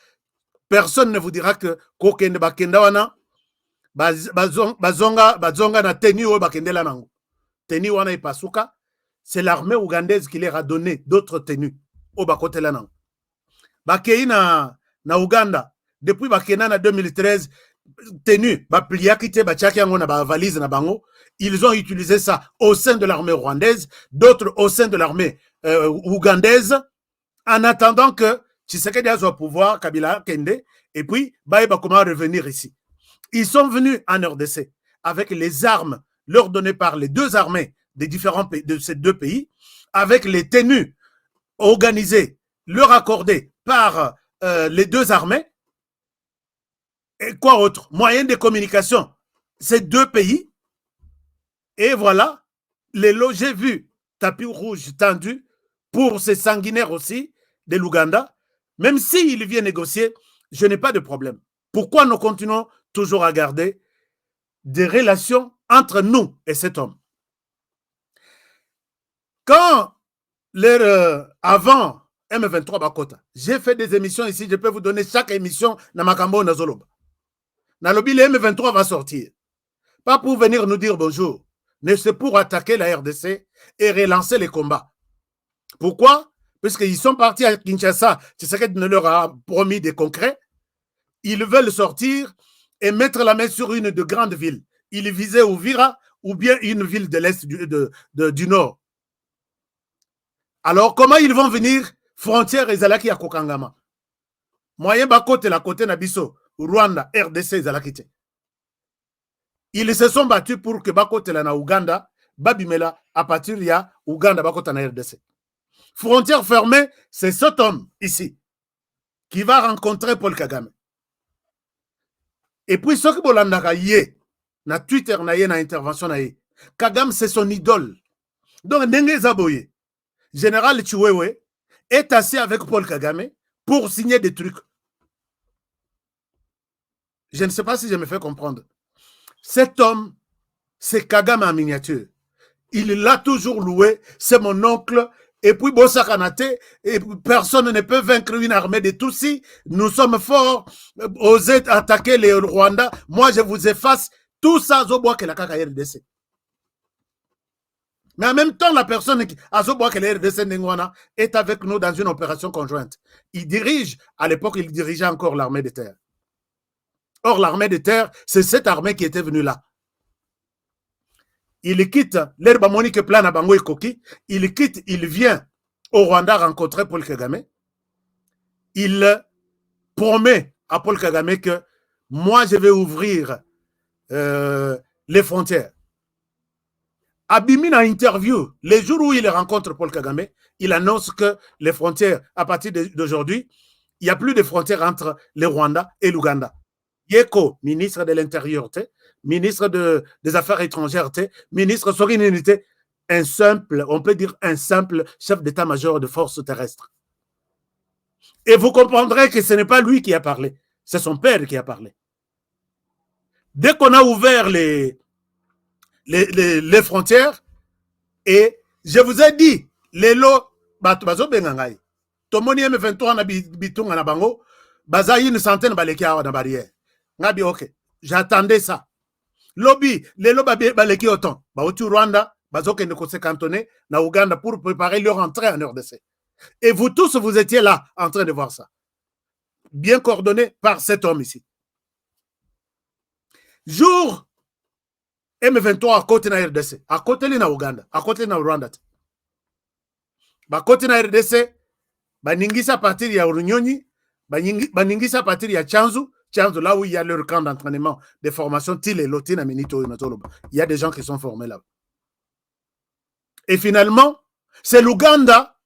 Speaker 1: personne ne vous dira que Kokende Bakenda wana, Bazonga na tenu ou Bakende la nango. Tenu wana ipasuka, c'est l'armée ougandaise qui leur a donné d'autres tenues au Bakote la nango. Bakei na Ouganda, depuis Bakenda na 2013, tenu, valise na bango, ils ont utilisé ça au sein de l'armée rwandaise, d'autres au sein de l'armée ougandaise, en attendant que Tshisekedi soit au pouvoir, Kabila Kende, et puis, comment revenir ici. Ils sont venus en RDC avec les armes leur données par les deux armées des différents pays, de ces deux pays, avec les tenues organisées, leur accordées par les deux armées. Et quoi autre? Moyen de communication, ces deux pays. Et voilà, les lots, j'ai vu tapis rouge tendu pour ces sanguinaires aussi de l'Ouganda. Même s'il vient négocier, je n'ai pas de problème. Pourquoi nous continuons toujours à garder des relations entre nous et cet homme? Quand avant M23 Bakota, j'ai fait des émissions ici, je peux vous donner chaque émission dans Makambo Nazoloba. Nalobi, le M23 va sortir. Pas pour venir nous dire bonjour, mais c'est pour attaquer la RDC et relancer les combats. Pourquoi? Parce qu'ils sont partis à Kinshasa, Tshisekedi ne leur a promis des concrets. Ils veulent sortir et mettre la main sur une de grandes villes. Ils visaient Ouvira ou bien une ville de l'Est du Nord. Alors, comment ils vont venir frontière Ezalaki à Kokangama? Moyen Bakote, la côté Nabiso, Rwanda, RDC, Ezalaki. Ils se sont battus pour que Bakote la na Ouganda, Babimela, à partir de Ouganda, Bakote na RDC. Frontière fermée, c'est cet homme ici qui va rencontrer Paul Kagame. Et puis, ce qui Bolandaka yé, na Twitter, na yé, na intervention, na yé. Kagame, c'est son idole. Donc, Ndenge Zaboye, Général Chiwewe, est assis avec Paul Kagame pour signer des trucs. Je ne sais pas si je me fais comprendre. Cet homme, c'est Kagame en miniature. Il l'a toujours loué, c'est mon oncle. Et puis, Bossa Kanate, et personne ne peut vaincre une armée de Tutsis. Nous sommes forts, osez attaquer les Rwandais. Moi, je vous efface. Tout ça, Zoboa que la KRDC. Mais en même temps, la personne qui est avec nous dans une opération conjointe. Il dirige, à l'époque, il dirigeait encore l'armée de terre. Or, l'armée de terre, c'est cette armée qui était venue là. Il quitte l'herbe monique plan à Bango et Koki. Il quitte, il vient au Rwanda rencontrer Paul Kagame. Il promet à Paul Kagame que moi, je vais ouvrir les frontières. Abimina interview, les jours où il rencontre Paul Kagame, il annonce que les frontières, à partir d'aujourd'hui, il n'y a plus de frontières entre le Rwanda et l'Ouganda. Yeko, ministre de l'Intérieur, ministre des Affaires étrangères, ministre Sorinité, un simple, on peut dire un simple chef d'état-major de forces terrestres. Et vous comprendrez que ce n'est pas lui qui a parlé, c'est son père qui a parlé. Dès qu'on a ouvert les frontières, et je vous ai dit, les lots, bazo bengangai, tomoni M23 na bitunga na bango, bazayi une centaine baleki awa na barrière. Ngabi ok, j'attendais ça. Lobby, les lobby baleki autant, baoutu Rwanda, bazoke ne kose cantonné na Ouganda pour préparer leur entrée en RDC. Et vous tous, vous étiez là, en train de voir ça. Bien coordonné par cet homme ici. Jour M23 à côté de RDC, à côté de Ouganda, à côté de Rwanda. À côté de RDC, baningisa partir ya Runyonyi, baningisa partir ya Chanzu, là où il y a leur camp d'entraînement, de formation, il y a des gens qui sont formés là. Et finalement, c'est l'Ouganda.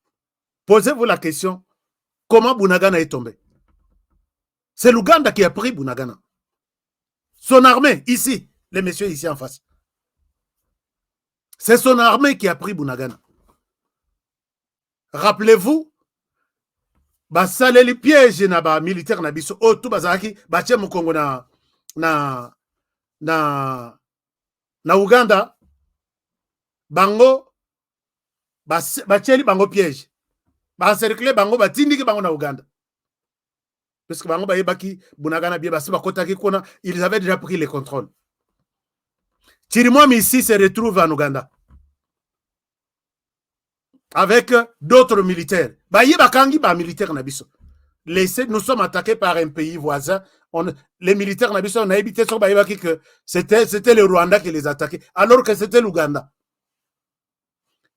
Speaker 1: Posez-vous la question, comment Bunagana est tombé? C'est l'Ouganda qui a pris Bunagana. Son armée, ici, les messieurs ici en face. C'est son armée qui a pris Bunagana. Rappelez-vous, basale les pièges na militaire na biso o tout bazaki bache mukongo na Uganda bango bacheli bango piège ba cercle bango batindiki bango na Uganda parce que bango bayebaki Bunagana bien basi bakotaki kona, ils avaient déjà pris le contrôle. Chirimwami ici se retrouve en Ouganda avec d'autres militaires. Militaires nous sommes attaqués par un pays voisin. Les militaires on a évité que c'était le Rwanda qui les attaquait, alors que c'était l'Ouganda.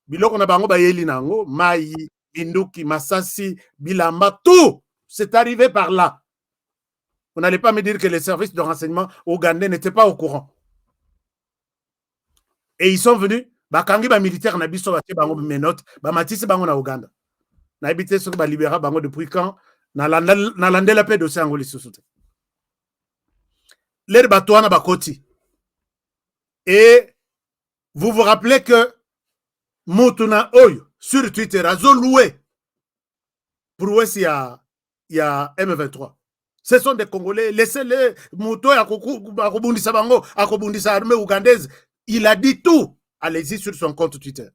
Speaker 1: Biloko na bango bayeli nango, Mayi, Induki, Masasi, Bilamba, tout c'est arrivé par là. Vous n'allez pas me dire que les services de renseignement ougandais n'étaient pas au courant. Et ils sont venus, bakangi ba militaire na biso ba bango menote, ba matisi bango na Uganda. Na habité sur ba libéra bango depuis quand na lande la paix de Sangoli Sousoute. L'air batouana bakoti. Et vous vous rappelez que Moutuna Oyo sur Twitter a loué pour où il y a M23. Ce sont des Congolais, laissez-les, Mouto à armée ougandaise. Il a dit tout. Allez-y sur son compte Twitter.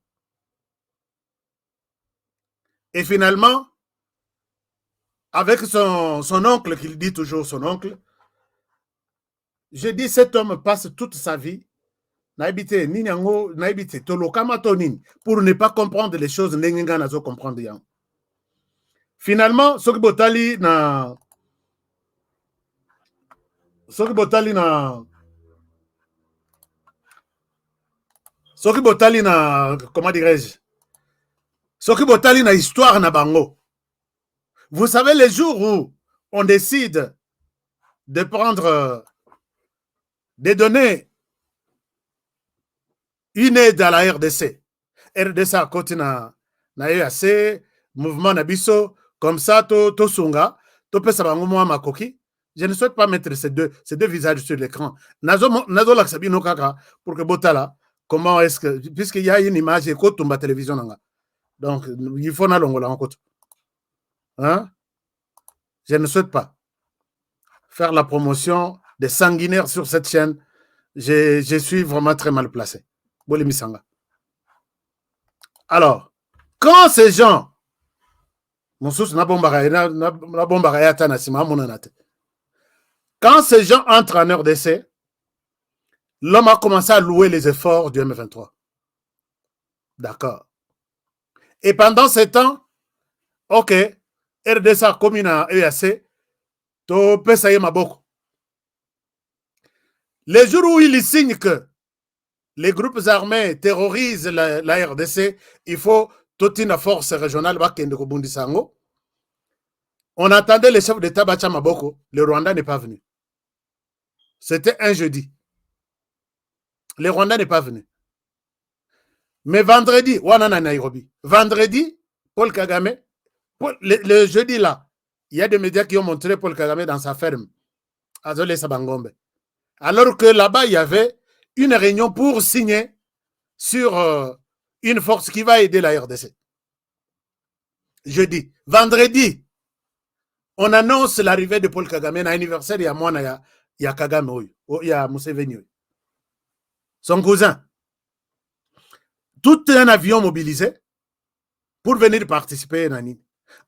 Speaker 1: Et finalement, avec son oncle, qu'il dit toujours son oncle, je dis cet homme passe toute sa vie pour ne pas comprendre les choses. Finalement, ce que Botali comment dirais-je, Soki Botali na histoire na bango. Vous savez, les jours où on décide de prendre, de donner une aide à la RDC, RDC à côté na EAC, mouvement Nabiso, comme ça, to sunga, to pesa bango moa makoki. Je ne souhaite pas mettre ces deux visages sur l'écran. Nazo laksabino kaka, pour que Botala, comment est-ce que, puisqu'il y a une image et côté la télévision nanga. Donc, il faut na longola en côté. Hein? Je ne souhaite pas faire la promotion des sanguinaires sur cette chaîne. Je suis vraiment très mal placé. Bolimisanga. Alors, quand ces gens, quand ces gens entrent en RDC, l'homme a commencé à louer les efforts du M23. D'accord. Et pendant ce temps, ok, RDC a commis à EAC, to pesaye maboko. Les jours où il signe que les groupes armés terrorisent la RDC, il faut toute une force régionale. On attendait le chef d'État Bacha Maboko, le Rwanda n'est pas venu. C'était un jeudi. Le Rwanda n'est pas venu. Mais vendredi, Wanana Nairobi. Vendredi, Paul Kagame, le jeudi là, il y a des médias qui ont montré Paul Kagame dans sa ferme, à Zolé Sabangombe. Alors que là-bas, il y avait une réunion pour signer sur une force qui va aider la RDC. Jeudi. Vendredi, on annonce l'arrivée de Paul Kagame à l'anniversaire, il y a moi, il y a Kagame, il y a Museveni. Son cousin. Tout un avion mobilisé pour venir participer à Nani.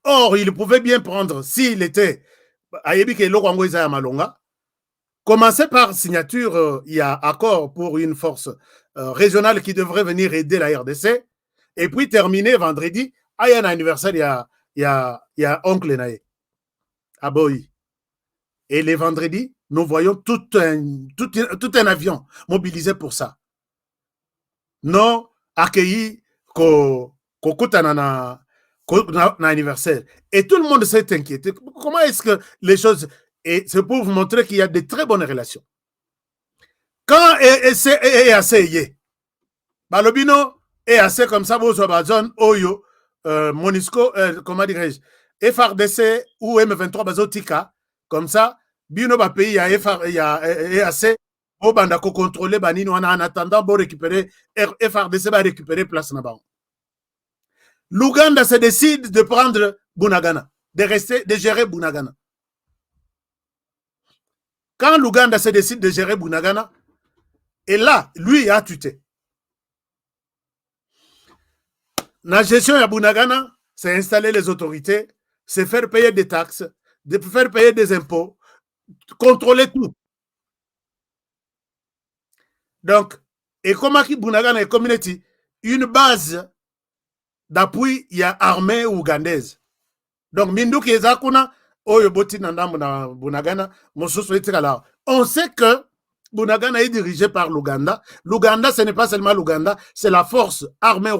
Speaker 1: Or, il pouvait bien prendre, s'il était à Yébike Lokwango Isaya Malonga, commencer par signature, il y a accord pour une force régionale qui devrait venir aider la RDC, et puis terminer vendredi, il y a un anniversaire, il y a Oncle Naé, à Boï. Et les vendredis, nous voyons tout un avion mobilisé pour ça. Non accueilli na anniversaire. Et tout le monde s'est inquiété. Comment est-ce que les choses... Et c'est pour vous montrer qu'il y a de très bonnes relations. Quand EAC est Balobino EAC comme ça, zone Oyo, Monisco, comment dirais-je, FRDC ou M23 Bazotika, comme ça, Bino ba pays, il y a EAC, au bandako contrôler Banino en attendant pour récupérer, FRDC va récupérer place là-bas. L'Ouganda se décide de prendre Bunagana, de gérer Bunagana. Quand l'Ouganda se décide de gérer Bunagana, et là, lui a tuté. La gestion à Bunagana, c'est installer les autorités, c'est faire payer des taxes, de faire payer des impôts, contrôler tout. Donc, et comme Bunagana est community, une base d'appui, il y a armée ougandaise. Donc, Minduki Ezakuna, Oyoboti Nandam Bunagana, on sait que Bunagana est dirigé par l'Ouganda. L'Ouganda, ce n'est pas seulement l'Ouganda, c'est la force armée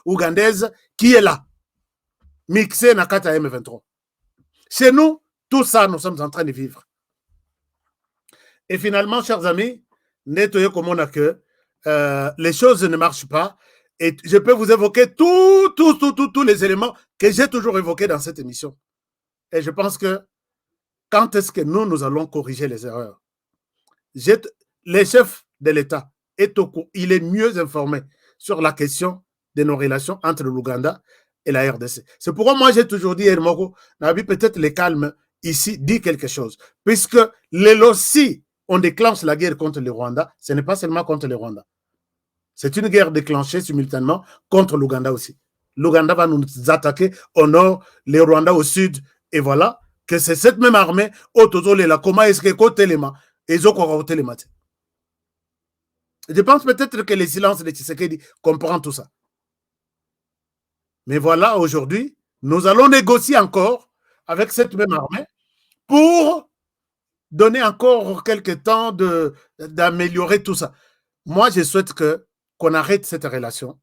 Speaker 1: ougandaise qui est là, mixée Nakata M23. Chez nous, tout ça, nous sommes en train de vivre. Et finalement, chers amis, nettoyez comme on a que les choses ne marchent pas. Et je peux vous évoquer tous les éléments que j'ai toujours évoqués dans cette émission. Et je pense que quand est-ce que nous allons corriger les erreurs? Les chefs de l'État, il est mieux informé sur la question de nos relations entre l'Ouganda et la RDC. C'est pourquoi moi j'ai toujours dit, Hermoko, peut-être les calmes ici dit quelque chose. Puisque si on déclenche la guerre contre le Rwanda, ce n'est pas seulement contre le Rwanda. C'est une guerre déclenchée simultanément contre l'Ouganda aussi. L'Ouganda va nous attaquer au nord, les Rwandais au sud, et voilà que c'est cette même armée, comment est-ce que je pense peut-être que le silence de Tshisekedi comprend tout ça. Mais voilà, aujourd'hui, nous allons négocier encore avec cette même armée pour donner encore quelques temps d'améliorer tout ça. Moi, je souhaite qu'on arrête cette relation.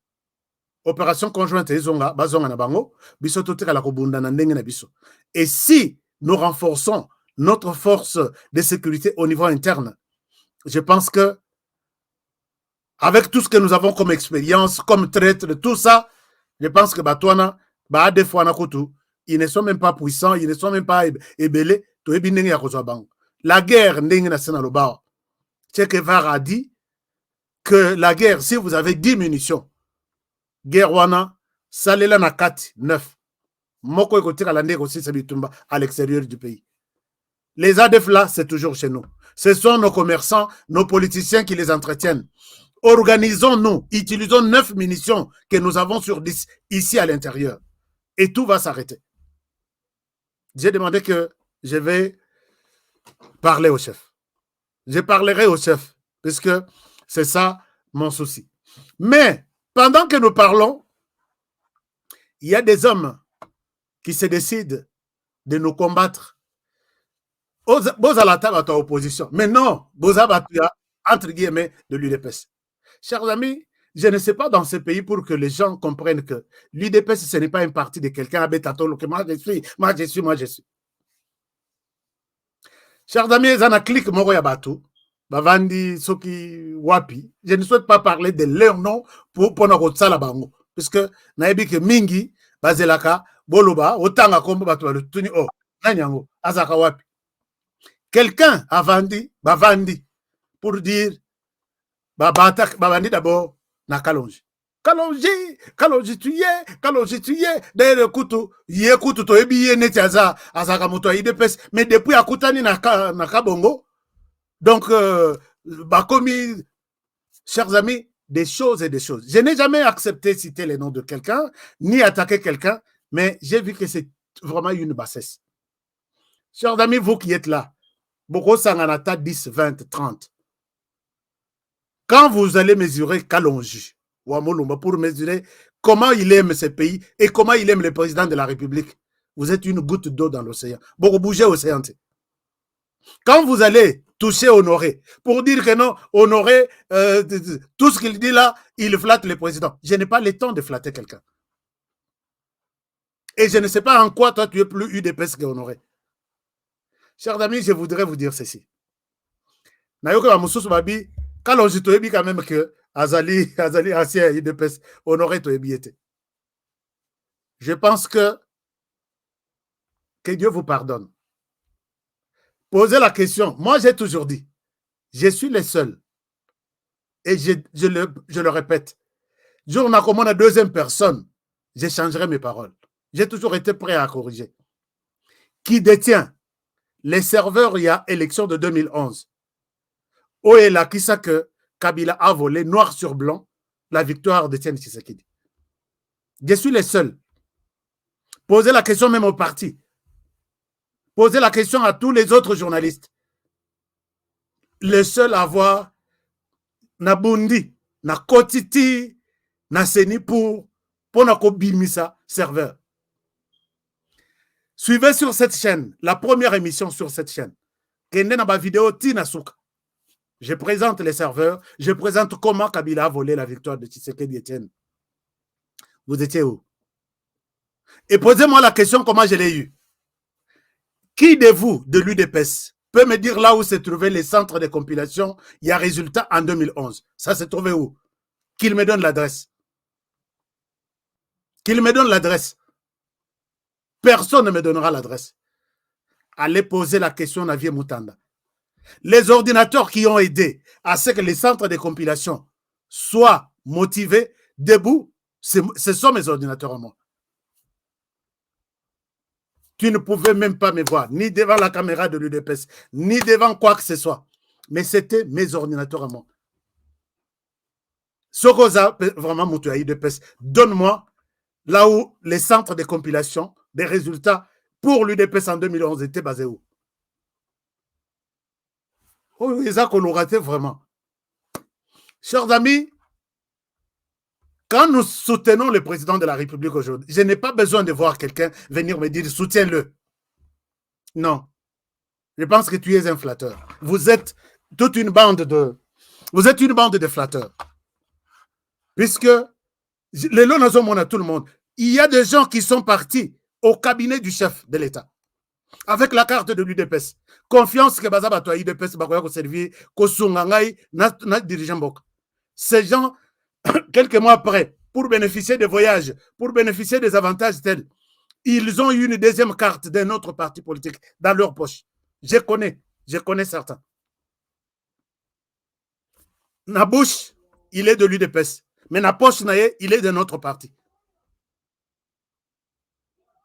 Speaker 1: Opération conjointe, et si nous renforçons notre force de sécurité au niveau interne, je pense que avec tout ce que nous avons comme expérience, comme traître, tout ça, je pense que Batouana, des fois, ils ne sont même pas puissants, ils ne sont même pas ébélés. La guerre, Che Guevara a dit que la guerre, si vous avez 10 munitions, guerre wana, salela na 4, 9. Moko ekotika la ndeko aussi à l'extérieur du pays. Les ADF là, c'est toujours chez nous. Ce sont nos commerçants, nos politiciens qui les entretiennent. Organisons-nous, utilisons 9 munitions que nous avons sur 10 ici à l'intérieur. Et tout va s'arrêter. J'ai demandé que je vais parler au chef. Je parlerai au chef, puisque c'est ça mon souci. Mais, pendant que nous parlons, il y a des hommes qui se décident de nous combattre. Bozalata va opposition. Mais non, Bozabatuya, entre guillemets, de l'UDPS. Chers amis, je ne sais pas dans ce pays pour que les gens comprennent que l'UDPS, ce n'est pas un parti de quelqu'un à Betatolo, que moi je suis. Chers amis, Zana clique Moro Yabatou, Bavandi, Soki, Wapi, je ne souhaite pas parler de leur nom pour notre Salabango. Puisque, naebi que Mingi, Bazelaka, Boloba, Otanga Kombo Batou, Tuni O, Nanyango, Azaka Wapi. Quelqu'un a vendu, Bavandi, pour dire, Bavandi d'abord, na Kalonji. Kalonji tu y es, d'ailleurs, Yekutu, to ebi neti azaka moto idepes, mais depuis akutani na Kabongo, donc, commis, chers amis, des choses et des choses. Je n'ai jamais accepté citer les noms de quelqu'un, ni attaquer quelqu'un, mais j'ai vu que c'est vraiment une bassesse. Chers amis, vous qui êtes là, Boko Sanganata 10, 20, 30. Quand vous allez mesurer Kalonji, pour mesurer comment il aime ce pays et comment il aime le président de la République, vous êtes une goutte d'eau dans l'océan. Boko bougez l'océan. Quand vous allez toucher Honoré, pour dire que non, Honoré, tout ce qu'il dit là, il flatte le président. Je n'ai pas le temps de flatter quelqu'un. Et je ne sais pas en quoi toi tu es plus UDPS que Honoré. Chers amis, je voudrais vous dire ceci. Nayoka Moussous Babi, quand je te dis quand même que Azali ancien UDPS, Honoré Toebi était. Je pense que Dieu vous pardonne. Posez la question. Moi, j'ai toujours dit, je suis le seul. Et je le répète. Jour on a comme la deuxième personne, j'échangerai mes paroles. J'ai toujours été prêt à corriger. Qui détient les serveurs il y a élection de 2011? Oela qui sait que Kabila a volé noir sur blanc la victoire de Tiens Tshisekedi. Je suis le seul. Posez la question même au parti. Posez la question à tous les autres journalistes. Le seul à voir na Bundi, na Kotiti, na Seni pour na Kobimisa serveur. Suivez sur cette chaîne, la première émission sur cette chaîne. Kende na ba vidéo Tina Souka. Je présente les serveurs, je présente comment Kabila a volé la victoire de Tshisekedi Etienne. Vous étiez où? Et posez-moi la question comment je l'ai eu. Qui de vous, de l'UDPS, peut me dire là où s'est trouvé les centres de compilation, il y a résultat en 2011. Ça s'est trouvé où? Qu'il me donne l'adresse. Qu'il me donne l'adresse. Personne ne me donnera l'adresse. Allez poser la question à Vie Moutanda. Les ordinateurs qui ont aidé à ce que les centres de compilation soient motivés, debout, ce sont mes ordinateurs à moi. Tu ne pouvais même pas me voir, ni devant la caméra de l'UDPS, ni devant quoi que ce soit. Mais c'était mes ordinateurs à moi. Sokoza, vraiment, Moutoua UDPS, donne-moi là où les centres de compilation des résultats pour l'UDPS en 2011 étaient basés où? Oh, ils ont raté vraiment. Chers amis, quand nous soutenons le président de la République aujourd'hui, je n'ai pas besoin de voir quelqu'un venir me dire soutiens-le. Non. Je pense que tu es un flatteur. Vous êtes toute une bande de... Vous êtes une bande de flatteurs. Puisque les lots nous ont tout le monde. Il y a des gens qui sont partis au cabinet du chef de l'État avec la carte de l'UDPS. Confiance que Bazaba toi UDPS bakoya ko servir ko sungangai na dirigeant bok. Ces gens quelques mois après pour bénéficier des voyages, pour bénéficier des avantages tels, ils ont eu une deuxième carte d'un autre parti politique dans leur poche. Je connais certains. Nabouche, il est de l'UDPS. Mais Napoche Naye, il est de notre parti.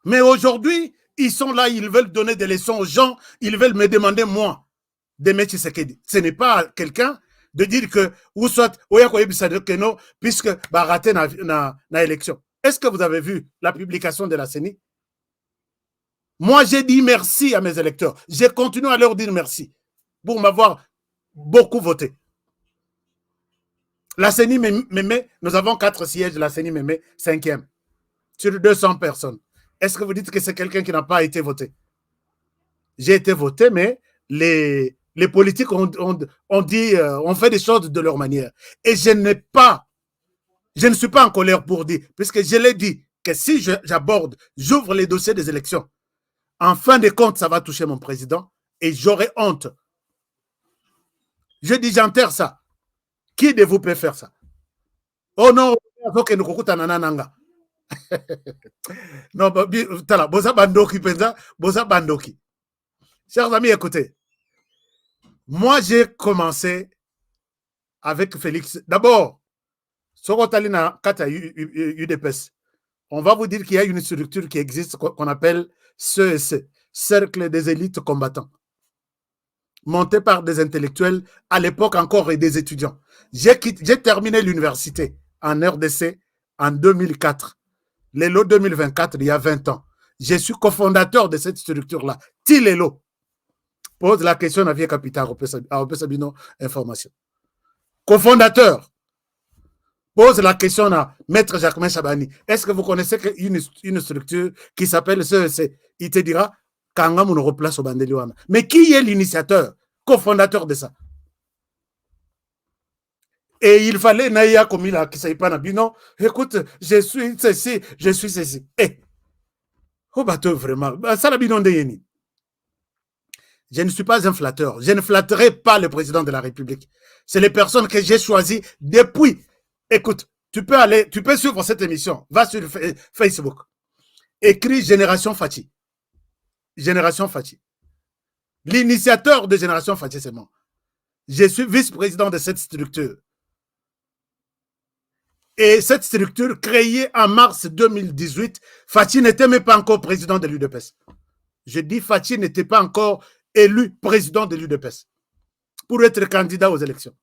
Speaker 1: Mais aujourd'hui, ils sont là, ils veulent donner des leçons aux gens, ils veulent me demander, moi, de M. Tshisekedi. Ce n'est pas quelqu'un de dire que, ou soit, puisque Baraté n'a élection. Est-ce que vous avez vu la publication de la CENI? Moi, j'ai dit merci à mes électeurs. Je continue à leur dire merci pour m'avoir beaucoup voté. La CENI me met, nous avons 4 sièges, la CENI me met 5e sur 200 personnes. Est-ce que vous dites que c'est quelqu'un qui n'a pas été voté? J'ai été voté, mais les politiques ont fait des choses de leur manière. Et je ne suis pas en colère pour dire, puisque je l'ai dit, que si j'ouvre les dossiers des élections, en fin de compte, ça va toucher mon président et j'aurai honte. Je dis, j'enterre ça. Qui de vous peut faire ça? Oh non, il faut que nous écoutons nananga. Non, bosa bandoki penza, bosa bandoki. Chers amis, écoutez. Moi, j'ai commencé avec Félix. D'abord, Sokotalina Kata UDPS. On va vous dire qu'il y a une structure qui existe qu'on appelle CEC, Cercle des élites combattants, monté par des intellectuels, à l'époque encore et des étudiants. J'ai terminé l'université en RDC en 2004. L'ELO 2024, il y a 20 ans. Je suis cofondateur de cette structure-là. Tilelo pose la question à Vie Capital, à Opesabino Information. Cofondateur pose la question à Maître Jacquemin Chabani. Est-ce que vous connaissez une structure qui s'appelle CEC? Il te dira, Kangam nous replace au Bandeliwana. Mais qui est l'initiateur, cofondateur de ça? Et il fallait Naya comme il a qui s'est pas nabino. Écoute, je suis ceci, je suis ceci. Eh, oh bateau vraiment. Ça l'abino de Yeni. Je ne suis pas un flatteur. Je ne flatterai pas le président de la République. C'est les personnes que j'ai choisies depuis. Écoute, tu peux suivre cette émission. Va sur Facebook. Écris Génération Fachi. Génération Fachi. L'initiateur de Génération Fachi, c'est moi. Je suis vice-président de cette structure. Et cette structure, créée en mars 2018, Fachi n'était même pas encore président de l'UDPS. Je dis Fachi n'était pas encore élu président de l'UDPS pour être candidat aux élections.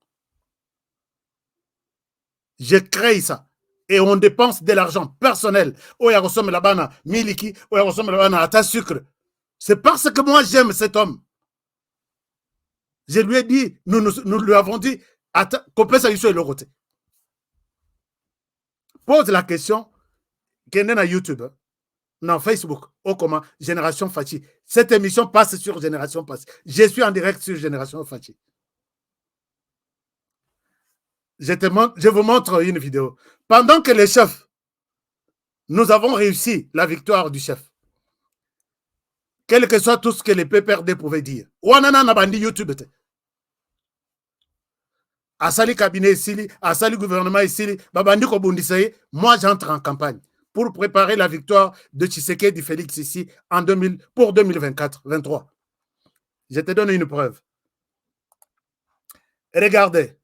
Speaker 1: Je crée ça. Et on dépense de l'argent personnel. Oya ressemble là-bas à Miliki, Oya ressemble là-bas à ta sucre. C'est parce que moi j'aime cet homme. Je lui ai dit, nous lui avons dit, qu'on peut s'ajuster le côté. Pose la question, qui est sur YouTube, non, Facebook, oh comment, Génération Fachi. Cette émission passe sur Génération Fachi. Je suis en direct sur Génération Fachi. Je vous montre une vidéo. Pendant que les chefs, nous avons réussi la victoire du chef, quel que soit tout ce que les PPRD pouvaient dire, Wanana na bandi YouTube te. Asali cabinet ici, asali gouvernement ici, babandi ko bundisaye, moi j'entre en campagne pour préparer la victoire de Tshisekedi Félix ici pour 2024-23. Je te donne une preuve. Regardez.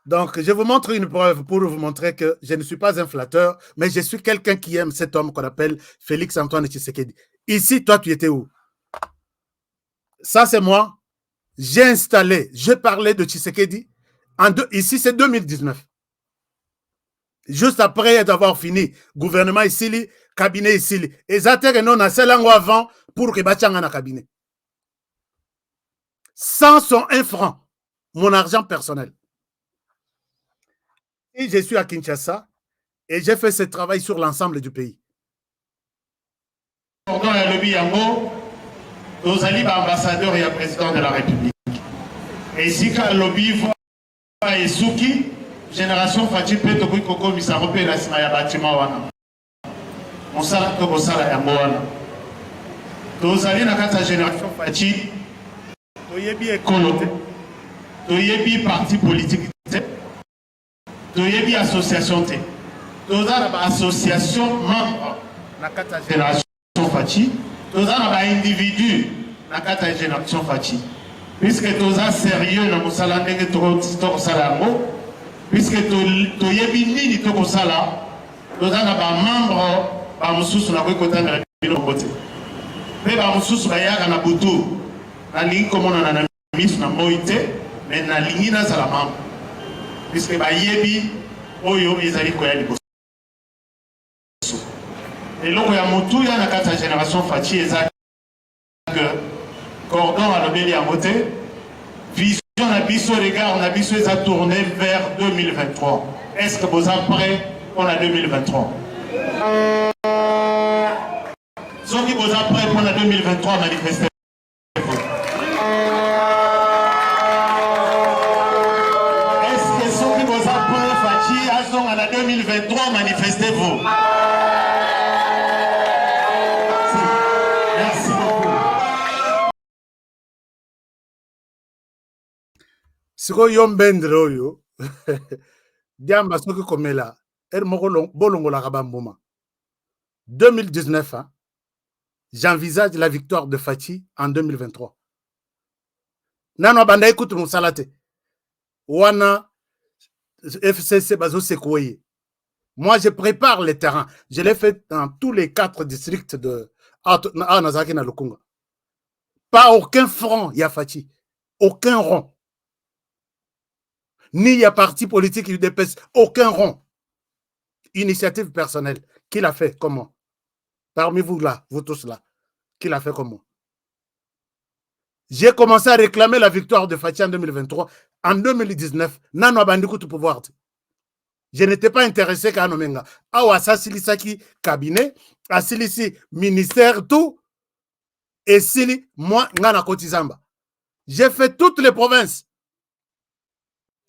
Speaker 1: Donc, je vous montre une preuve pour vous montrer que je ne suis pas un flatteur, mais je suis quelqu'un qui aime cet homme qu'on appelle Félix Antoine Tshisekedi. Ici, toi, tu étais où? Ça, c'est moi. J'ai installé, je parlais de Tshisekedi. Ici, c'est 2019. Juste après avoir fini, gouvernement ici, cabinet ici. Et ça, non, on a avant pour que Bachanga na cabinet. 101 francs, mon argent personnel. Et je suis à Kinshasa et j'ai fait ce travail sur l'ensemble du pays.
Speaker 7: Nous allons ambassadeur et président de la République. Et ici, quand le lobby voit et Souki, génération Fati Peto Koko Misarope la Simaya Batima Wana. On s'arrête au Sala Yamoana. Nous allons dans la génération Fati, Toyebi écolote, Toyebi parti politique, Toyebi association, nous avons association membre de la génération Fati. Nous avons un individu dans la génération Fati. Puisque nous sommes sérieux dans le salon de Salango, puisque nous avons sala, nous avons un membre de la côté de la côté. Mais nous avons un boutou, la ligne comme on a mis na moïté, mais la ligne na la membre. Puisque nous avons un et là, il y a Moutou, il y a la génération Fati et Zak. Cordon à l'obéli à voter. Vision à Bissot, les gars, on a Bissot, ils ont tourné vers 2023. Est-ce que vous êtes prêts pour la 2023? Ceux qui vous êtes prêts pour la 2023, manifestez-vous. Est-ce que ceux qui vous êtes prêts, Fati, à la 2023, manifestez-vous?
Speaker 1: Siko yombendre oyo diamba soki komela moko bolongola kabambuma 2019 hein, j'envisage la victoire de Fati en 2023. Nano banda ekutu musalate wana FCC bazo sekoye. Moi je prépare les terrains, je l'ai fait dans tous les 4 districts de Nazaki na Lukunga. Pas aucun franc ya Fati, aucun rond. Ni il y a parti politique qui dépasse aucun rond. Initiative personnelle. Qui l'a fait? Comment? Parmi vous là, vous tous là. Qui l'a fait comment? J'ai commencé à réclamer la victoire de Fati en 2023. En 2019, Nano Abandikou tout pouvoir. Je n'étais pas intéressé qu'à Nomenga. Awa Sasilisaki cabinet, Asilisi ministère, tout. Et Sili, moi, Ngana Kotizamba. J'ai fait toutes les provinces.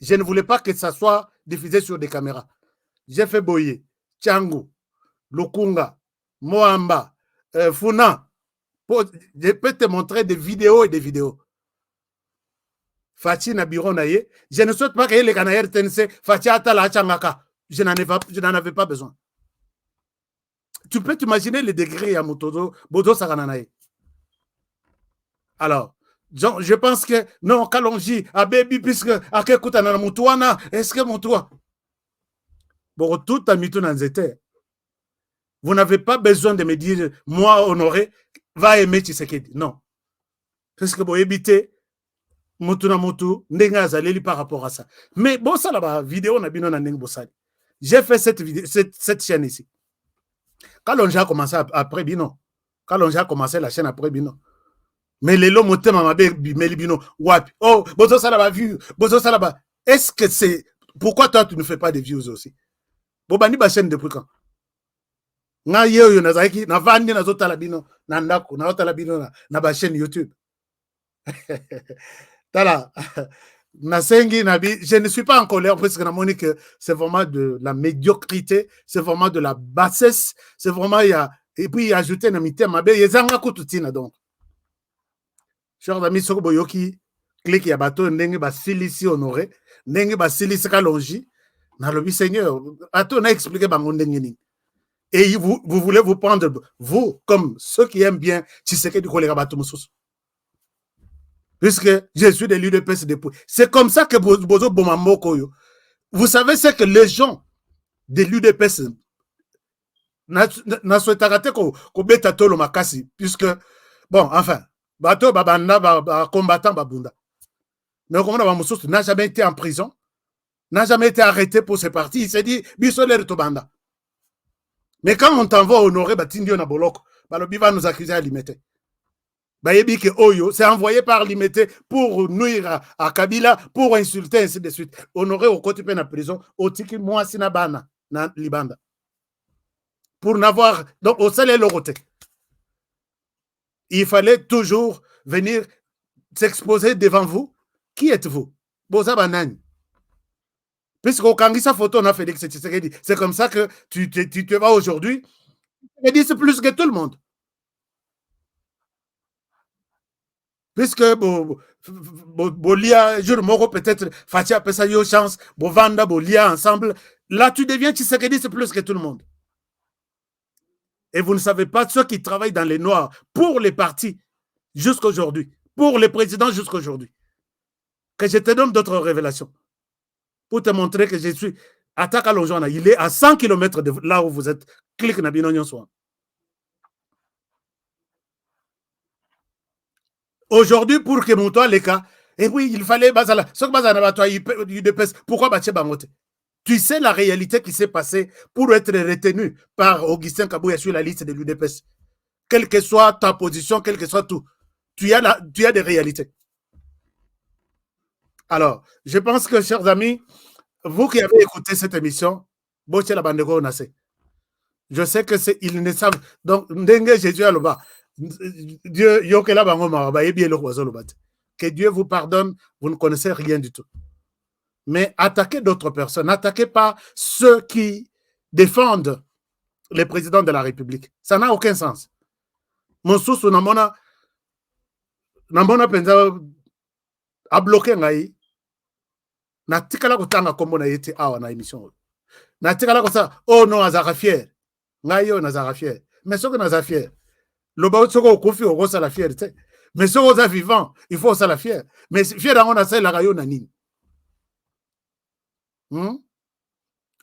Speaker 1: Je ne voulais pas que ça soit diffusé sur des caméras. J'ai fait Boye, Tchangu, Lukunga, Moamba, Funa. Je peux te montrer des vidéos et des vidéos. Fati Nabiron Naye. Je ne souhaite pas que les Canadiens TNC, Fati Atala Changaka. Je n'en avais pas besoin. Tu peux t'imaginer les degrés à Motodo, Bodo Sarananaye. Alors, je pense que non, Kalonji, à Baby, puisque à Kekuta na Moutouana, est-ce que Moutoua? Bon, tout à Mitou. Vous n'avez pas besoin de me dire, moi, Honoré, va aimer Tshisekedi. Non. Parce que vous évitez Moutuna Moutou, Ndenga Zaleli par rapport à ça. Mais bon, ça là-bas, vidéo, on a bien Bossali. J'ai fait cette chaîne ici. Kalonji a commencé après Bino. Kalonji a commencé la chaîne après Bino. Mais les lots motema mabe melibino wapi. Oh, bozo salaba view, bozo salaba. Est-ce que c'est pourquoi toi tu ne fais pas des views aussi? Bobani ba chaîne depuis quand? Nga yeyo na zaki na vandi na zota labino na ndako na zota labino na ba chaîne YouTube. Tala na sengi na bi, je ne suis pas en colère parce que na moni que c'est vraiment de la médiocrité, c'est vraiment de la bassesse, c'est vraiment il y a et puis ajouter na mitem mabe yezanga kututina donc. chers amis, ce que boyoki clique ya bateau ndenge ba silisi honoré, ndenge ba silisi kalongi, na lobi Seigneur, ato na expliqué bango ndenge nini. Et vous voulez vous prendre, vous, comme ceux qui aiment bien Tshisekedi Kolera Bato Moussos. Puisque je suis de l'UDPS depuis. C'est comme ça que Bozo Bomamoko. Vous savez, c'est que les gens de l'UDPS n'a souhaité arrêter qu'on bête à Tolo Makasi. Puisque, bon, enfin, Bato Babanda, combattant Babunda. Mais comme Moussos n'a jamais été en prison, n'a jamais été arrêté pour ses partis. Il s'est dit, Bissoler Tobanda. Mais quand on t'envoie honorer Batindio na Boloko, Balobi va nous accuser à Limité. Bayebi que Oyo, c'est envoyé par Limité pour nuire à Kabila, pour insulter, ainsi de suite. Honoré au côté de la prison, au tiki moi sinabana na Libanda. Pour n'avoir, donc au salaire le côté. Il fallait toujours venir s'exposer devant vous. Qui êtes-vous? Boza Banani. Puisqu'au Kangisa photo, on a Félix Tshisekedi. C'est comme ça que tu te vas aujourd'hui. Tshisekedi, c'est plus que tout le monde. Puisque Bolia, jour moro peut-être, Fatia Pesa yo chance, Bovanda, Bolia ensemble. Là, tu deviens Tshisekedi, c'est plus que tout le monde. Et vous ne savez pas ceux qui travaillent dans les noirs pour les partis jusqu'aujourd'hui, pour les présidents jusqu'aujourd'hui. Que je te donne d'autres révélations. Pour te montrer que je suis attaque à Lonjona. Il est à 100 km de là où vous êtes. Clique na binonyon soin. Aujourd'hui, pour que mon toit les cas, et oui, il fallait bazala. Ce que bazana batoi UDPS. Pourquoi batche bangote? Tu sais la réalité qui s'est passée pour être retenu par Augustin Kabouya sur la liste de l'UDPS. Quelle que soit ta position, quel que soit tout, tu as des réalités. Alors, je pense que, chers amis, vous qui avez écouté cette émission, je sais que ils ne savent. Donc, Jésus que Dieu vous pardonne, vous ne connaissez rien du tout. Mais attaquez d'autres personnes, n'attaquez pas ceux qui défendent les présidents de la République. Ça n'a aucun sens. Mon sous namona penza a bloqué ngai. Na tikala kutanga kombo na yete awa na émission. Na tikala ko ça oh non azara fier. Ngai yo nazara fier. Mais soko nazara fier. Le ba soko kofi o ça la fierté. Mais soko za vivant, il faut ça la fier. Mais fier on a ça la rayo na nini.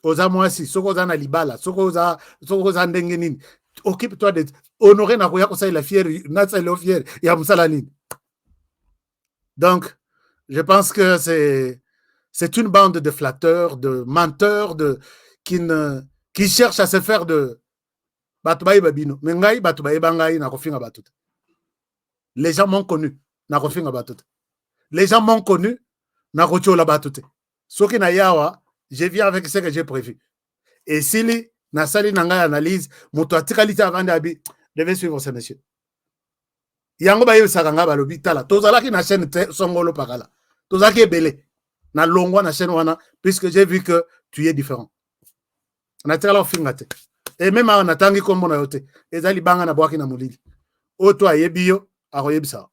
Speaker 1: Oza mwasi soko za na libala, soko za ndenge nini. Occupe-toi de honorer na koya ko ça la fier, na ça le fier ya musala nini. Donc, je pense que c'est une bande de flatteurs, de menteurs, qui cherchent à se faire de Batubaï Babino. Mais ngai Batubaï Bangai na kofinga batut. Les gens m'ont connu, na kofinga batut. Les gens m'ont connu, na kochola batut. Soki na yawa, je viens avec ce que j'ai prévu. Et si na sali na ngai analyse, moto atikalita avanda abi, devez suivre ce monsieur. Yango ba yebisaka balobi tala. Tozalaki na chaîne songolo pakala. Tozalaki ebele. Na longwa na chaîne wana, puisque j'ai vu que tu es différent. Na tikala fingate. Et même en atangi kombo na yote, ezali banga na boaki na mulili. Oto ayebi yo, akoyebisa.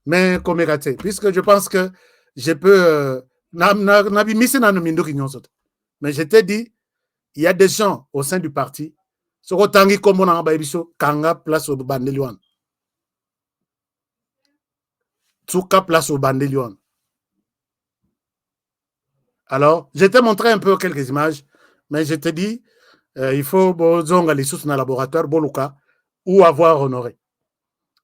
Speaker 1: Mais comme raté, puisque je pense que je peux na bimisi na nomindo kinyonsot. Mais je t'ai dit, il y a des gens au sein du parti, soko tangi kombo na bayebiso kanga place au bandeliwan. Tsuka place au bandeliwan. Alors, je t'ai montré un peu quelques images, mais je te dis, il faut zonga les sous dans le laboratoire boluka ou avoir honoré.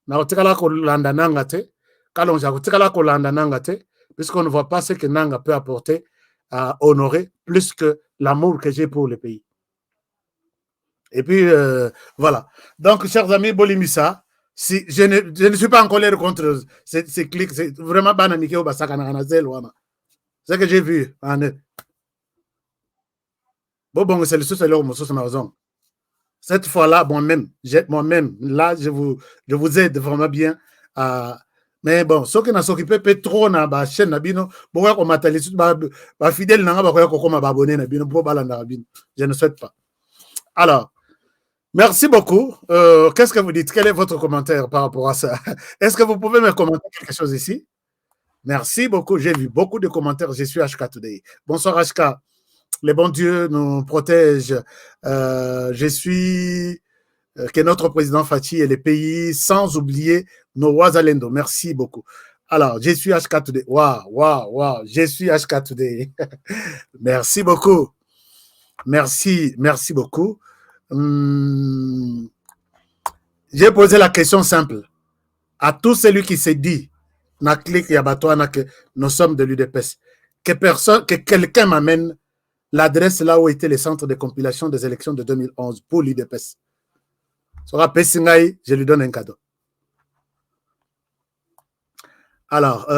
Speaker 1: Na otikala ko landa nanga te, kalonja otikala ko landa nanga te, puisqu'on ne voit pas ce que Nanga peut apporter à honorer plus que l'amour que j'ai pour le pays. Et puis, voilà. Donc, chers amis, Bolimissa, si je ne suis pas en colère contre ces clics, c'est vraiment bananique au basakana wana. C'est ce que j'ai vu en eux. Bon, c'est le sous raison. Cette fois-là, moi-même, là, je vous aide vraiment bien à. Mais bon, ceux qui n'ont s'occupé peut trop na ba chaîne nabino, pourquoi qu'on m'attelle ba fidèle nanga ba koya ko ma abonné nabino pour balanda nabino. Je ne souhaite pas. Alors, Merci beaucoup. Qu'est-ce que vous dites? Quel est votre commentaire par rapport à ça? Est-ce que vous pouvez me commenter quelque chose ici? Merci beaucoup. J'ai vu beaucoup de commentaires. Je suis HK Today. Bonsoir HK. Les bons dieux nous protègent. Je suis que notre président Fachi et les pays, sans oublier nos Wazalendo. Merci beaucoup. Alors, je suis HK Today. Waouh. Je suis HK Today. Merci beaucoup. Merci beaucoup. J'ai posé la question simple à tout celui qui s'est dit na clic Yabatouana que nous sommes de l'UDPS, que quelqu'un m'amène l'adresse là où était le centre de compilation des élections de 2011 pour l'UDPS. Je lui donne un cadeau. Alors,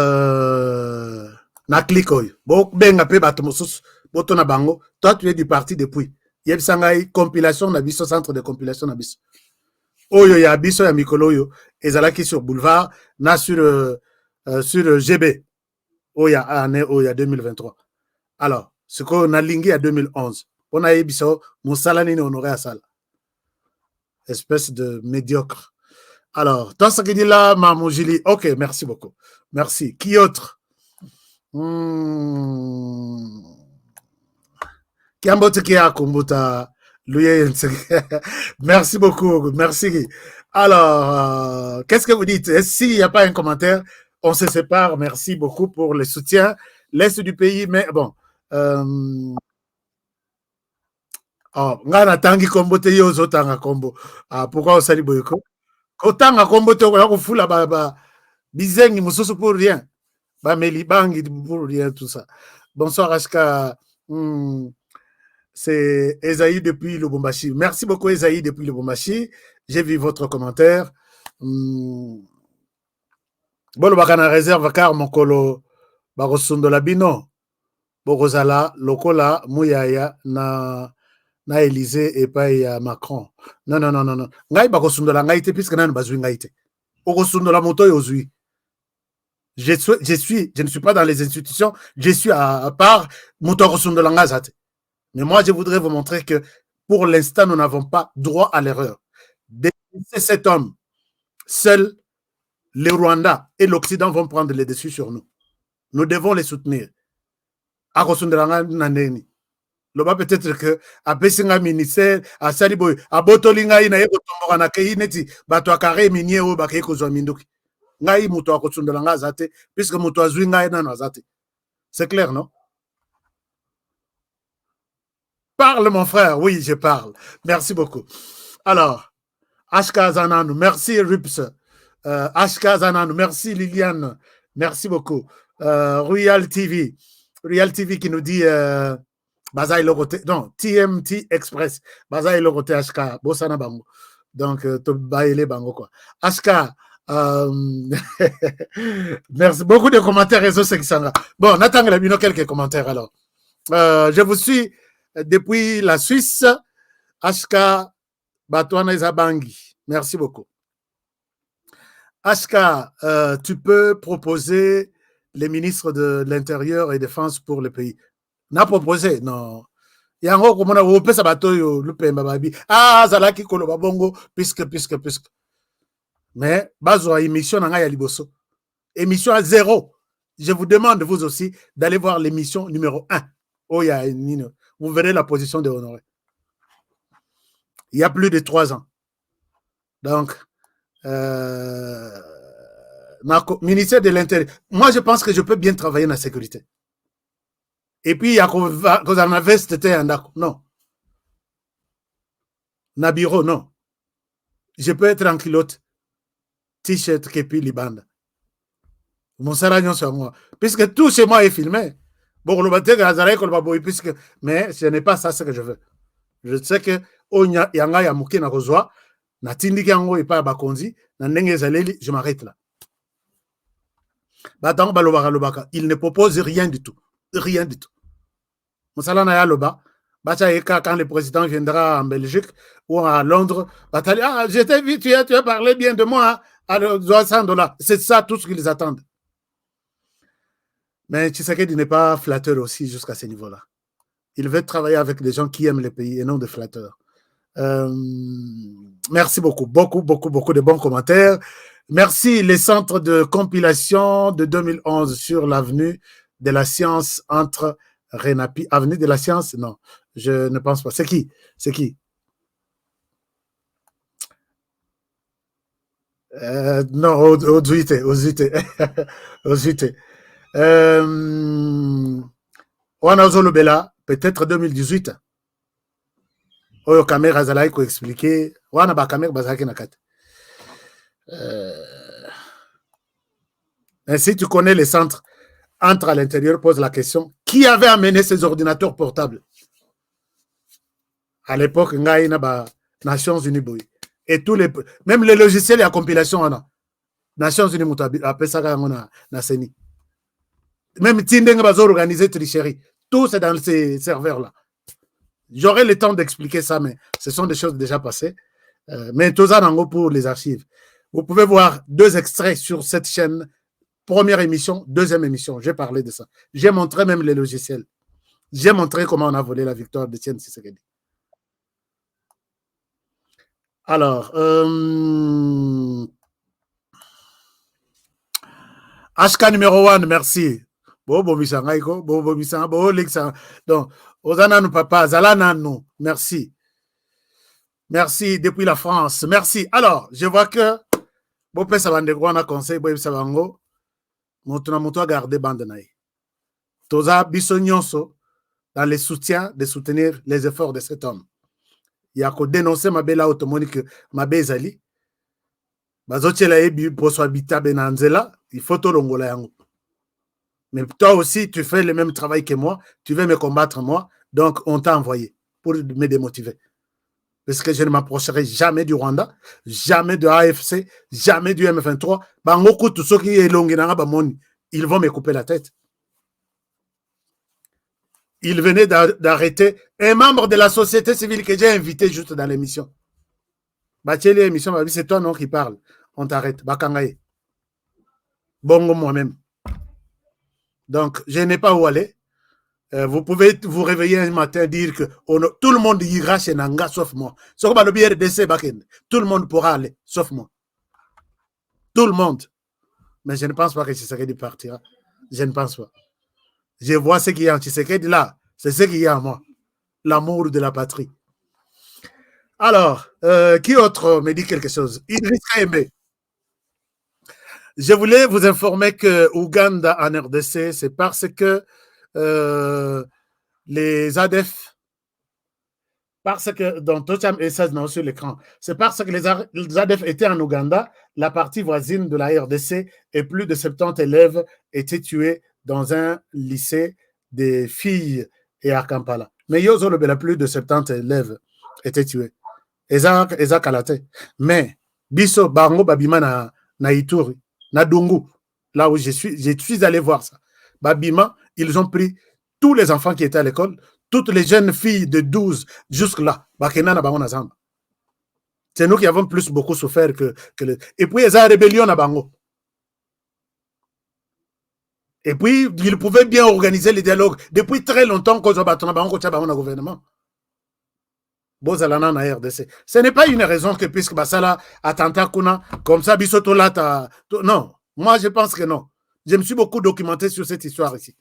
Speaker 1: na clic toi tu es du parti depuis. Yebsangai compilation na biso, centre de compilation na biso. Oyo ya biso ya mikolo oyo ezalaki sur boulevard na sur GB oya année oya 2023. Alors ce qu'on a lingué à 2011 on a biso musala nini honoré à sala, espèce de médiocre. Alors toi ce qui dit là Mamojili, ok, merci beaucoup, merci. Qui autre? Merci beaucoup, merci. Alors, qu'est-ce que vous dites? S'il n'y a pas un commentaire, on se sépare. Merci beaucoup pour le soutien. L'Est du pays, mais bon. Ngana tangi kombo te yozo tanga kombo. Pourquoi on sali boyoko? Otanga kombo te ko fula ba bizengi mususu pour rien. Ba melibangi pour rien tout ça. Bonsoir Ashka. C'est Esaïe depuis Lubumbashi. Merci beaucoup Esaïe depuis Lubumbashi. J'ai vu votre commentaire. Bon, bakana réserve car mon colo barosundo bino bogozala lokola muyaya na Élysée et pas ya Macron. Non. Ngai bakosundo la ngai te puisque nan bazui ngai te. Okosundo la moto yozui. Je ne suis pas dans les institutions, je suis à part moto okosundo la ngazate. Mais moi, je voudrais vous montrer que pour l'instant, nous n'avons pas droit à l'erreur. Dénoncer cet homme, seuls le Rwanda et l'Occident vont prendre les dessus sur nous. Nous devons les soutenir. Loba peut-être que à Pessinga ministère, à Saliboy, à Botolinga, ina yeko tombora na keineti, bato akare minier o bakeko zo minduki. Ngai muto akosundela zate, puisque muto azui ngai na zate. C'est clair, non? Parle, mon frère. Oui, je parle. Merci beaucoup. Alors, Ashka Zananou, merci Rups. Ashka Zananou, merci Liliane. Merci beaucoup. Royal TV qui nous dit Bazaï Loroté. Non, TMT Express. Bazaï Loroté Ashka. Bossana Bango. Donc, Tobaïle Bango, quoi. Ashka. Merci. Beaucoup de commentaires réseaux sexuels. Bon, Nathan Labino, quelques commentaires alors. Je vous suis depuis la Suisse, Ashka Batouana Zabangi. Merci beaucoup. Ashka, tu peux proposer les ministres de l'Intérieur et Défense pour le pays. N'a proposé, non. Yango comme on a opé sa bateau le pemba babi. Zalaki koloba bongo puisque. Mais bazo émission nanga ya liboso. Émission à 0. Je vous demande vous aussi d'aller voir l'émission numéro 1. Oh ya Nino. Vous verrez la position de Honoré. Il y a plus de 3 ans. Donc, ministère de l'Intérieur. Moi, je pense que je peux bien travailler dans la sécurité. Et puis, il y a qu'on avait c'était un d'accord. Non. Na bureau, non. Je peux être en culotte, t-shirt, képi, libanda. Mon salarié sur moi. Puisque tout chez moi est filmé. Bon, mais ce n'est pas ça ce que je veux. Je sais que yanga ya muke na kozwa na tindiki yango epa bakonzi na ndenge ezaleli, je m'arrête là. Batango balobaka, il ne propose rien du tout. Rien du tout. Mosala na ya loba, bacha eka quand le président viendra en Belgique ou à Londres, batali, je t'ai vu, tu as parlé bien de moi à $100. C'est ça tout ce qu'ils attendent. Mais Tshisekedi n'est pas flatteur aussi jusqu'à ce niveau-là. Il veut travailler avec des gens qui aiment le pays et non des flatteurs. Merci beaucoup, beaucoup de bons commentaires. Merci les centres de compilation de 2011 sur l'avenue de la science entre Renapi. Avenue de la science? Non, je ne pense pas. C'est qui? C'est qui? Non, aux UIT. Wana Zolobela, peut-être 2018. Oyo caméra zalaï ko expliquer. Wana ba caméra bazaki na kate. Si tu connais les centres, entre à l'intérieur, pose la question, qui avait amené ces ordinateurs portables? À l'époque, il y a les Nations Unies. Et tous les, même les logiciels et la compilation, on a. Nations Unies, après ça, on a Naseni. Même Tindeng va organiser tricherie. Tout c'est dans ces serveurs-là. J'aurai le temps d'expliquer ça, mais ce sont des choses déjà passées. Mais tout ça, pour les archives. Vous pouvez voir 2 extraits sur cette chaîne. Première émission, deuxième émission, j'ai parlé de ça. J'ai montré même les logiciels. J'ai montré comment on a volé la victoire de Tiens Tshisekedi. Alors, HK numéro 1, merci. Bobo Misangaiko, Bobo Misanga, Bobo Lexa. Donc, Ozana papa, Zalana nous, merci. Merci depuis la France, merci. Alors, je vois que Bopé Savandegro a conseil, Bob Savango. Moto garder bande naï. Toza bisonyonso dans le soutien de soutenir les efforts de cet homme. Il y a qu'à dénoncer ma belle automonique, ma bezali. Bazotiela ebi poso habita benanzela, il faut to longola yango. Mais toi aussi, tu fais le même travail que moi, tu veux me combattre moi, donc on t'a envoyé pour me démotiver. Parce que je ne m'approcherai jamais du Rwanda, jamais de AFC, jamais du M23. Ils vont me couper la tête. Il venait d'arrêter un membre de la société civile que j'ai invité juste dans l'émission. C'est toi non qui parle. On t'arrête. Bakangaye. Bongo moi-même. Donc, je n'ai pas où aller. Vous pouvez vous réveiller un matin et dire que tout le monde ira chez Nanga sauf moi. Tout le monde pourra aller sauf moi. Tout le monde. Mais je ne pense pas que Tshisekedi partira. Je ne pense pas. Je vois ce qu'il y a en Tshisekedi là. C'est ce qu'il y a en moi. L'amour de la patrie. Alors, qui autre me dit quelque chose? Idriss Kaembe. Je voulais vous informer que Ouganda en RDC, c'est parce que les ADF, parce que dans Tocham et ça sur l'écran, c'est parce que les ADF étaient en Ouganda, la partie voisine de la RDC, et plus de 70 élèves étaient tués dans un lycée des filles et à Kampala. Mais plus de 70 élèves étaient tués. Eza Kalate. Mais Biso Bango Babima na Ituri, na Dungu, là où je suis allé voir ça. Babima, ils ont pris tous les enfants qui étaient à l'école, toutes les jeunes filles de 12 jusque-là. C'est nous qui avons beaucoup souffert que Et puis, ils ont rébellion à Bango. Et puis, ils pouvaient bien organiser les dialogues. Depuis très longtemps, qu'on a battu le gouvernement. Bozalana na RDC. Ce n'est pas une raison que puisque Basala attentat kuna, comme ça, Bisoto là, non. Moi, je pense que non. Je me suis beaucoup documenté sur cette histoire ici.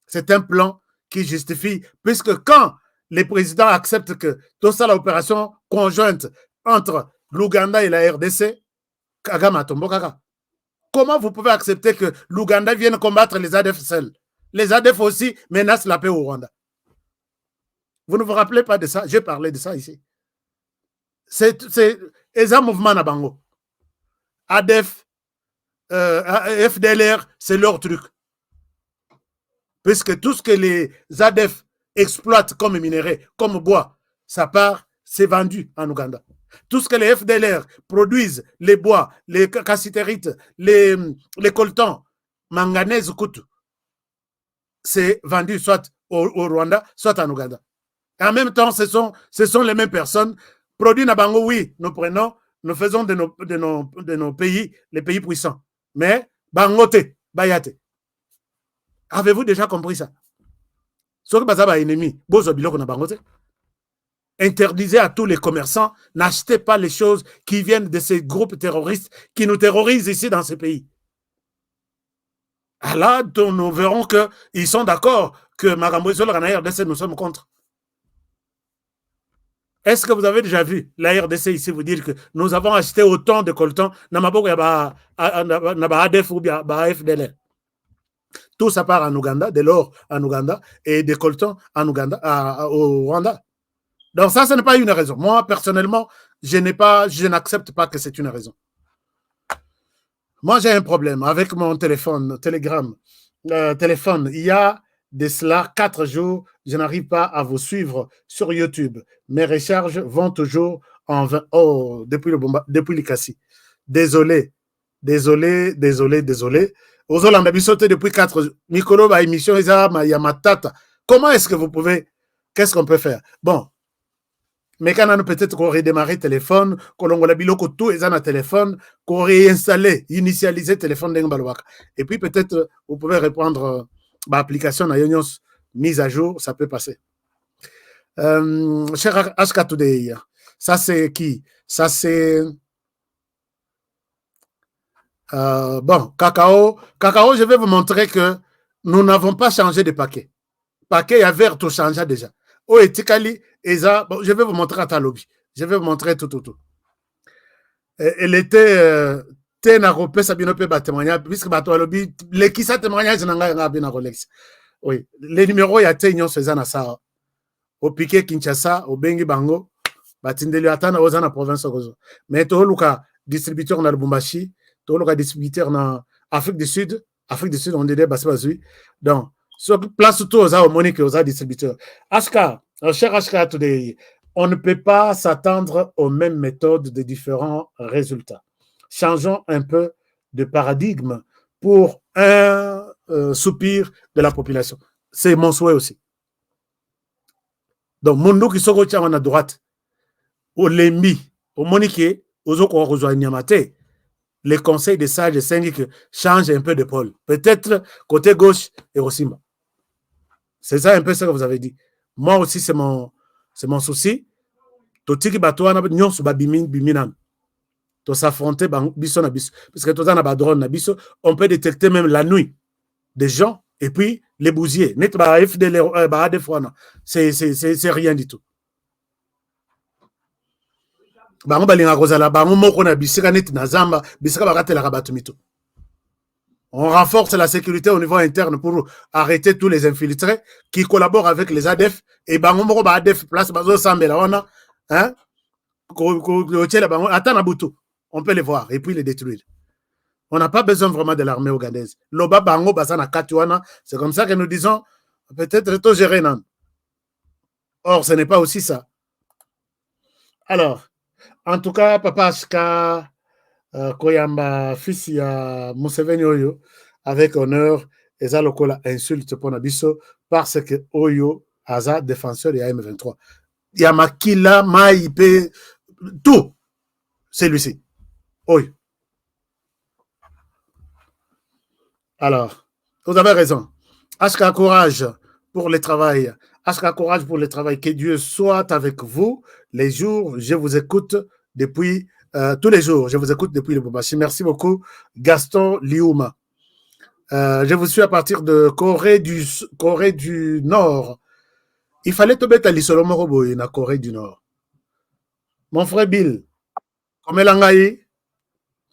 Speaker 1: C'est un plan qui justifie, puisque quand les présidents acceptent que tout ça, l'opération conjointe entre l'Ouganda et la RDC, Kagama Tombo Kaka. Comment vous pouvez accepter que l'Ouganda vienne combattre les ADF seuls? Les ADF aussi menacent la paix au Rwanda. Vous ne vous rappelez pas de ça? J'ai parlé de ça ici. C'est un mouvement à Bango. ADF, FDLR, c'est leur truc. Puisque tout ce que les ADF exploitent comme minerai, comme bois, ça part, c'est vendu en Ouganda. Tout ce que les FDLR produisent, les bois, les cassitérites, les coltans, manganèse, kutu, c'est vendu soit au Rwanda, soit en Ouganda. Et en même temps, ce sont les mêmes personnes. Produits Nabango, oui, nous prenons, nous faisons de nos pays, les pays puissants. Mais, Bangote, Bayate. Avez-vous déjà compris ça? Ce que Bazaba ennemi, Bozo Biloko na Bangote. interdisez à tous les commerçants, n'achetez pas les choses qui viennent de ces groupes terroristes qui nous terrorisent ici dans ce pays. Là, nous verrons qu'ils sont d'accord que Magambo Zola et la RDC, nous sommes contre. Est-ce que vous avez déjà vu la RDC ici vous dire que nous avons acheté autant de coltons dans ADF ou FDLR? Tout ça part en Ouganda, de l'or en Ouganda et des coltons en Ouganda, au Rwanda. Donc ça, ce n'est pas une raison. Moi, personnellement, je n'accepte pas que c'est une raison. Moi, j'ai un problème avec mon téléphone, téléphone. Il y a de cela 4 jours, je n'arrive pas à vous suivre sur YouTube. Mes recharges vont toujours en 20. Oh, depuis le Kassi. Désolé. Aux Hollandais, sauté depuis 4 jours. Mikolo, ma émission, il y a ma tata. Comment est-ce que vous pouvez, qu'est-ce qu'on peut faire? Bon. Mais quand on peut-être qu'on redémarrer téléphone, qu'on a biloko tout et un téléphone, qu'on réinstaller, initialiser téléphone d'Engbalouaka. Et puis peut-être vous pouvez répondre l'application à Yonyos mise à jour, ça peut passer. Cher Ashka Today, ça c'est qui? Ça c'est bon, Cacao, je vais vous montrer que nous n'avons pas changé de paquet. Paquet et vert tout changé déjà. Oh, et Tikali, bon, je vais vous montrer à ta lobby. Je vais vous montrer tout. Elle était Tenaropé Sabinope Batémoignage, puisque Bato lobby, les qui ça témoignage n'a bien Rolex. Oui, les numéros, il y a Ténion Cezana Sao. Au Piquet Kinshasa, au Bengi Bango, Batindeli Atana, aux Zana province Ogozo. Mais tout le cas, distributeur dans le Bumbashi, tout le cas, distributeur dans Afrique du Sud, on dirait Bassi. Donc, sur place tout aux Monique et aux distributeurs. Ashka, cher Ashka Today, on ne peut pas s'attendre aux mêmes méthodes de différents résultats. Changeons un peu de paradigme pour un soupir de la population. C'est mon souhait aussi. Donc, Mondo qui sont à droite, au Lembi, au Monique, aux autres Nyamate, les conseils des sages et syndics changent un peu de pôle. Peut-être côté gauche et au Simba. C'est ça un peu ce que vous avez dit. Moi aussi, c'est mon souci. Totiki batouana nyon suba biminan. To s'affronter biso na biso. Parce que tout ça na drone na biso, on peut détecter même la nuit des gens et puis les bousiers. Net ba FDL ba des fois c'est rien du tout. Bango balinga kozala bango moko na bisika net na zamba, bisika bakatela rabatu mito. On renforce la sécurité au niveau interne pour arrêter tous les infiltrés qui collaborent avec les ADF. Et Bangomoro ADF place Bazo Sambela, on peut les voir et puis les détruire. On n'a pas besoin vraiment de l'armée ougandaise. Loba Bango Basana Katuana, c'est comme ça que nous disons peut-être tout gérer. Or, ce n'est pas aussi ça. Alors, en tout cas, Papa Ashka. Koyamba fils ya Museveni Oyo avec honneur eza lokola insulte pour Nabiso parce que Oyo aza défenseur ya M23 ya makila maïpe tout c'est lui-ci Oyo. Alors vous avez raison. Ashka courage pour le travail. Ashka courage pour le travail. Que Dieu soit avec vous les jours. Je vous écoute depuis tous les jours, je vous écoute depuis le Boubachi. Merci beaucoup, Gaston Liouma. Je vous suis à partir de Corée du Nord. Il fallait te mettre à l'Isolomorobo na Corée du Nord. Mon frère Bill, comme l'angaï,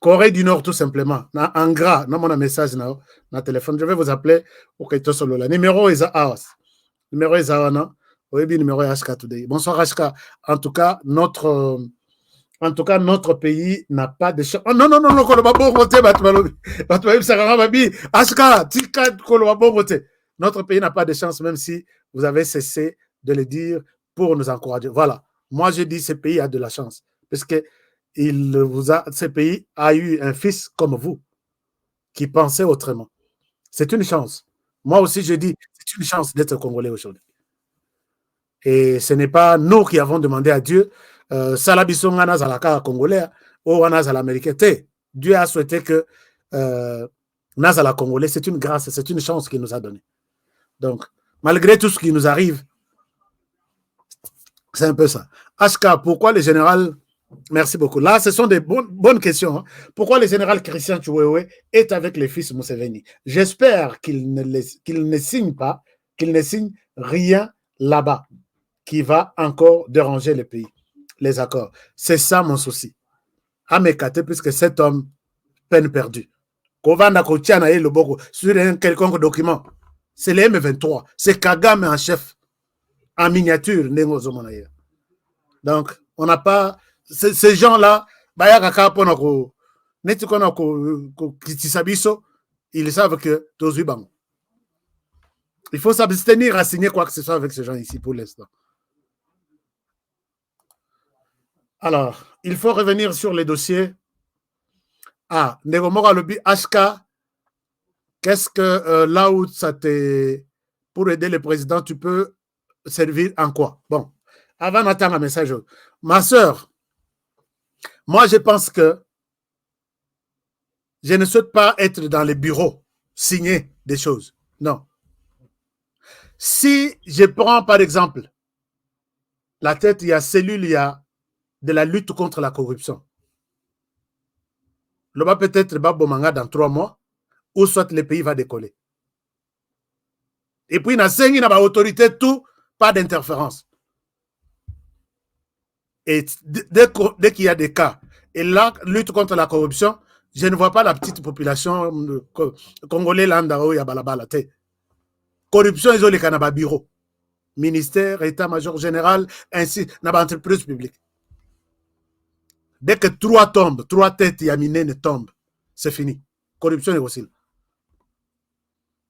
Speaker 1: Corée du Nord tout simplement. En gras, dans mon message na téléphone, je vais vous appeler pour que tu sois là. Numéro est à Numéro est à oui, numéro est HK Today. Bonsoir HK. En tout cas, notre pays n'a pas de chance. Oh, non, notre pays n'a pas de chance, même si vous avez cessé de le dire pour nous encourager. Voilà. Moi, je dis ce pays a de la chance. Parce que ce pays a eu un fils comme vous, qui pensait autrement. C'est une chance. Moi aussi, je dis, c'est une chance d'être Congolais aujourd'hui. Et ce n'est pas nous qui avons demandé à Dieu Salabisonga Nazalaka Congolais ou Nazala Américain. Dieu a souhaité que Nazala Congolais, c'est une grâce, c'est une chance qu'il nous a donnée. Donc, malgré tout ce qui nous arrive, C'est un peu ça. HK, pourquoi le général... Merci beaucoup. Là, ce sont des bonnes questions. Hein. Pourquoi le général Christian Chiwewe est avec les fils Museveni? J'espère qu'il ne signe pas, qu'il ne signe rien là-bas qui va encore déranger le pays, les accords. C'est ça mon souci. À m'écarter, puisque cet homme, peine perdue. Kovanda Kotiana et le Boko sur un quelconque document. C'est les M23. C'est Kagame en chef, en miniature. Donc, on n'a pas... Ces gens-là, ils savent que il faut s'abstenir à signer quoi que ce soit avec ces gens ici pour l'instant. Alors, il faut revenir sur les dossiers. Ah, Negomora Lobby HK, qu'est-ce que là où ça te... Pour aider le président, tu peux servir en quoi? Bon, avant d'attendre un message. Ma soeur, moi, je pense que je ne souhaite pas être dans les bureaux, signer des choses. Non. Si je prends, par exemple, la tête, il y a cellule, il y a de la lutte contre la corruption. Le bas peut-être Babomanga dans 3 mois, ou soit le pays va décoller. Et puis, il y a autorité, tout, pas d'interférence. Et dès qu'il y a des cas, et là, lutte contre la corruption, je ne vois pas la petite population congolaise là, il y a balabala. Corruption, ils ont les canabas bureaux. Ministère, état-major général, ainsi, dans l'entreprise publique. Dès que 3 tombent, 3 têtes yaminées ne tombent, c'est fini. Corruption est aussi.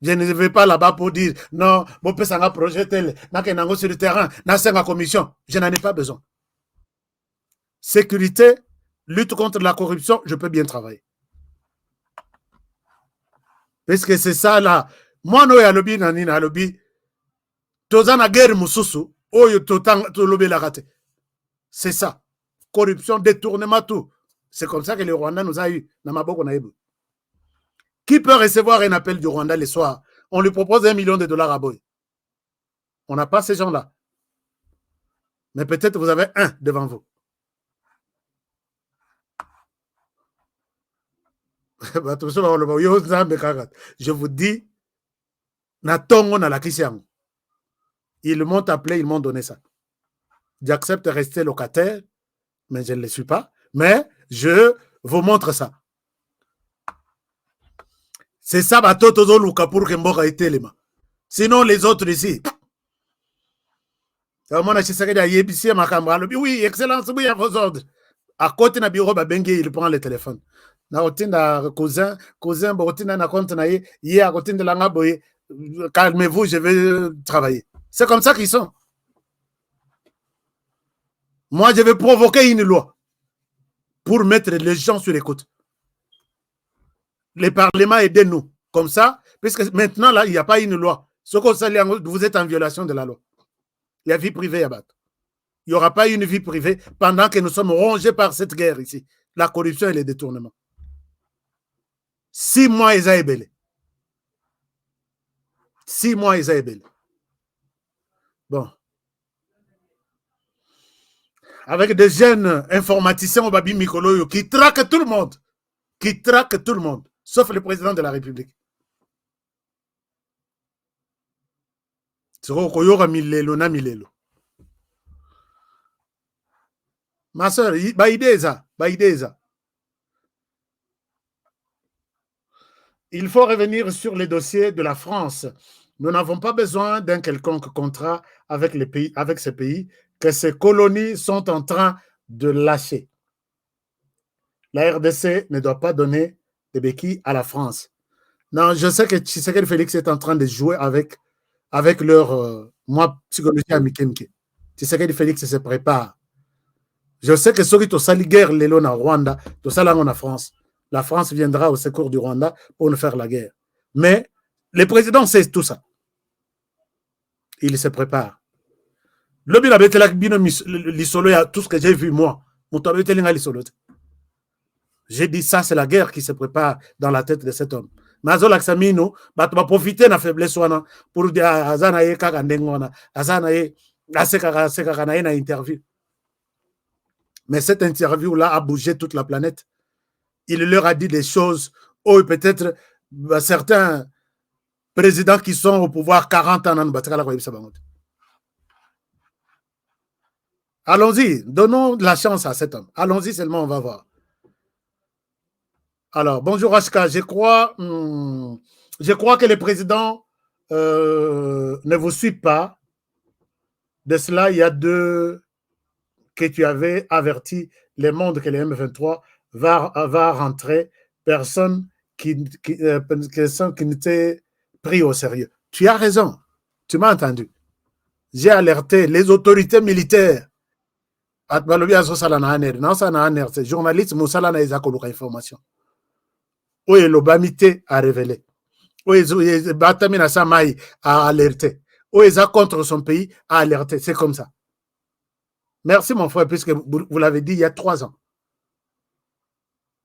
Speaker 1: Je ne vais pas là-bas pour dire non, mon père s'en a projet tel, n'a sur le terrain, n'a pas commission. Je n'en ai pas besoin. Sécurité, lutte contre la corruption, je peux bien travailler. Parce que c'est ça là. Moi, no ya lobby nanina lobby. Tozana guerre mususu, oyo to lobby la raté. C'est ça. Corruption, détournement, tout. C'est comme ça que le Rwanda nous a eu. Qui peut recevoir un appel du Rwanda le soir? On lui propose $1 million à Boy. On n'a pas ces gens-là. Mais peut-être vous avez un devant vous. Je vous dis, ils m'ont appelé, ils m'ont donné ça. J'accepte de rester locataire, mais je ne le suis pas. Mais je vous montre ça. C'est ça, sinon les autres ici. Oui, excellence, oui, à vos ordres. À côté de bureau, il prend le téléphone. Cousin, calmez-vous, je vais travailler. C'est comme ça qu'ils sont. Moi, je vais provoquer une loi pour mettre les gens sur l'écoute. Le Parlement, aidez-nous. Comme ça, puisque maintenant, là, il n'y a pas une loi. Vous êtes en violation de la loi. Il y a vie privée à battre. Il n'y aura pas une vie privée pendant que nous sommes rongés par cette guerre ici. La corruption et les détournements. 6 mois, ils ont belé. 6 mois, ils ont belé. Bon. Avec des jeunes informaticiens au Babi Mikolo qui traquent tout le monde. Qui traquent tout le monde. Sauf le président de la République. Ma soeur, il faut revenir sur les dossiers de la France. Nous n'avons pas besoin d'un quelconque contrat avec les pays, avec ces pays que ces colonies sont en train de lâcher. La RDC ne doit pas donner des béquilles à la France. Non, je sais que Tshisekedi Félix est en train de jouer avec leur psychologie américaine. Tshisekedi Félix se prépare. Je sais que ceux qui ont sali guerre les en Rwanda, tout ça là en France. La France viendra au secours du Rwanda pour nous faire la guerre. Mais le président sait tout ça. Il se prépare. Le bien avec tout ce que j'ai vu moi. J'ai dit ça, c'est la guerre qui se prépare dans la tête de cet homme. Mazol Aksamino, va profiter de la faiblesse pour dire Azanaye Kakandengona, Azanaye C'est une interview. Mais cette interview-là a bougé toute la planète. Il leur a dit des choses où peut-être certains présidents qui sont au pouvoir 40 ans. Allons-y, donnons de la chance à cet homme. Allons-y seulement, on va voir. Alors, bonjour Ashka, je crois que le président ne vous suit pas. De cela, il y a deux que tu avais averti le monde que le M23 va rentrer. Personne qui n'était pris au sérieux. Tu as raison. Tu m'as entendu. J'ai alerté les autorités militaires. C'est journaliste Moussala na ezakoluka information. Oui, l'Obamité a révélé. Oui, Batamina Samaï a alerté. Oui, contre son pays a alerté. C'est comme ça. Merci mon frère, puisque vous l'avez dit il y a 3 ans.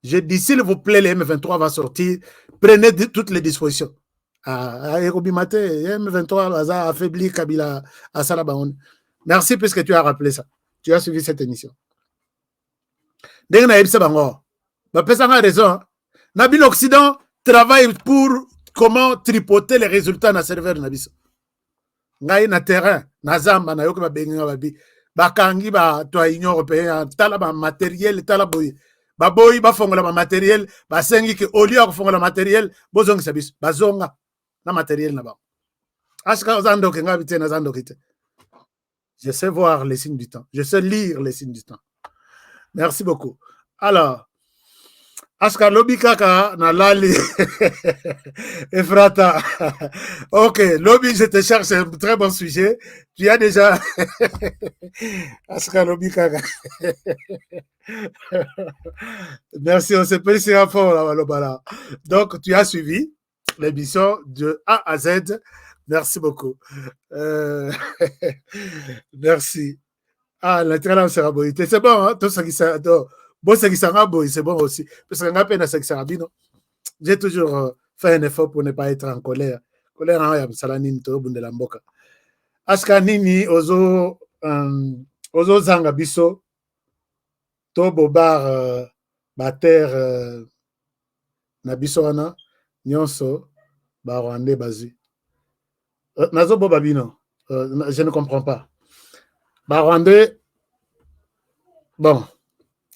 Speaker 1: J'ai dit, s'il vous plaît, le M23 va sortir. Prenez toutes les dispositions. M23 a affaibli Kabila à Salabaon. Merci puisque tu as rappelé ça. Tu as suivi cette émission. Raison. Nabil Occident travaille pour comment tripoter les résultats dans le serveur Nabiso. Ngai na terrain, na zamba na yoke ba benga babi. Bakangi ba to Union européenne, tala ba matériel, tala boy. Ba boy ba fongola ba matériel, ba sengi ke au lieu de fongola matériel, bozong sabis, bazonga na matériel na ba. Aska zando ke ngabite na zando kite. Je sais voir les signes du temps. Je sais lire les signes du temps. Merci beaucoup. Alors, Aska Lobi Kaka na lali Efrata. Ok, Lobi, je te cherche, c'est un très bon sujet. Tu as déjà Aska Lobi Kaka. Merci, on s'est passé à fond là. Donc, tu as suivi l'émission de A à Z. Merci beaucoup. Merci. Ah, l'intérêt sera beau. C'est bon, hein? Tout ça qui sera beau, c'est bon aussi. Parce que j'ai toujours fait un effort pour ne pas être en colère. Colère, hein, Salanin, de la Mboka. Aska Nini, Ozo Zanga Biso, Tobo Bar, Bater, Nabisoana, Nyonso, Barwande Bazi. Nazobo Babino, je ne comprends pas. Barwande, bon,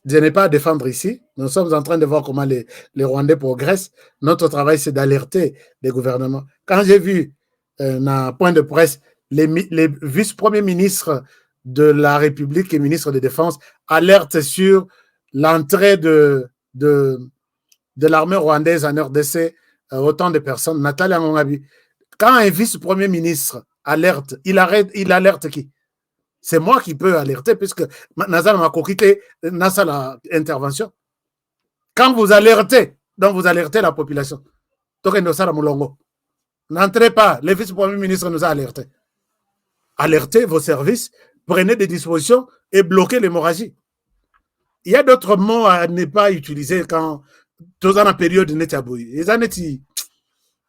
Speaker 1: je n'ai pas à défendre ici. Nous sommes en train de voir comment les Rwandais progressent. Notre travail, c'est d'alerter les gouvernements. Quand j'ai vu un point de presse, les vice-premiers ministres de la République et ministres de Défense alertent sur l'entrée de l'armée rwandaise en RDC, autant de personnes. Nathalie Angongabi. Quand un vice-premier ministre alerte, il alerte qui? C'est moi qui peux alerter puisque Nazal m'a coquité la intervention. Quand vous alertez, donc vous alertez la population. N'entrez pas, le vice-premier ministre nous a alertés. Alertez vos services, prenez des dispositions et bloquez l'hémorragie. Il y a d'autres mots à ne pas utiliser quand tous en la période n'est pas bouillie.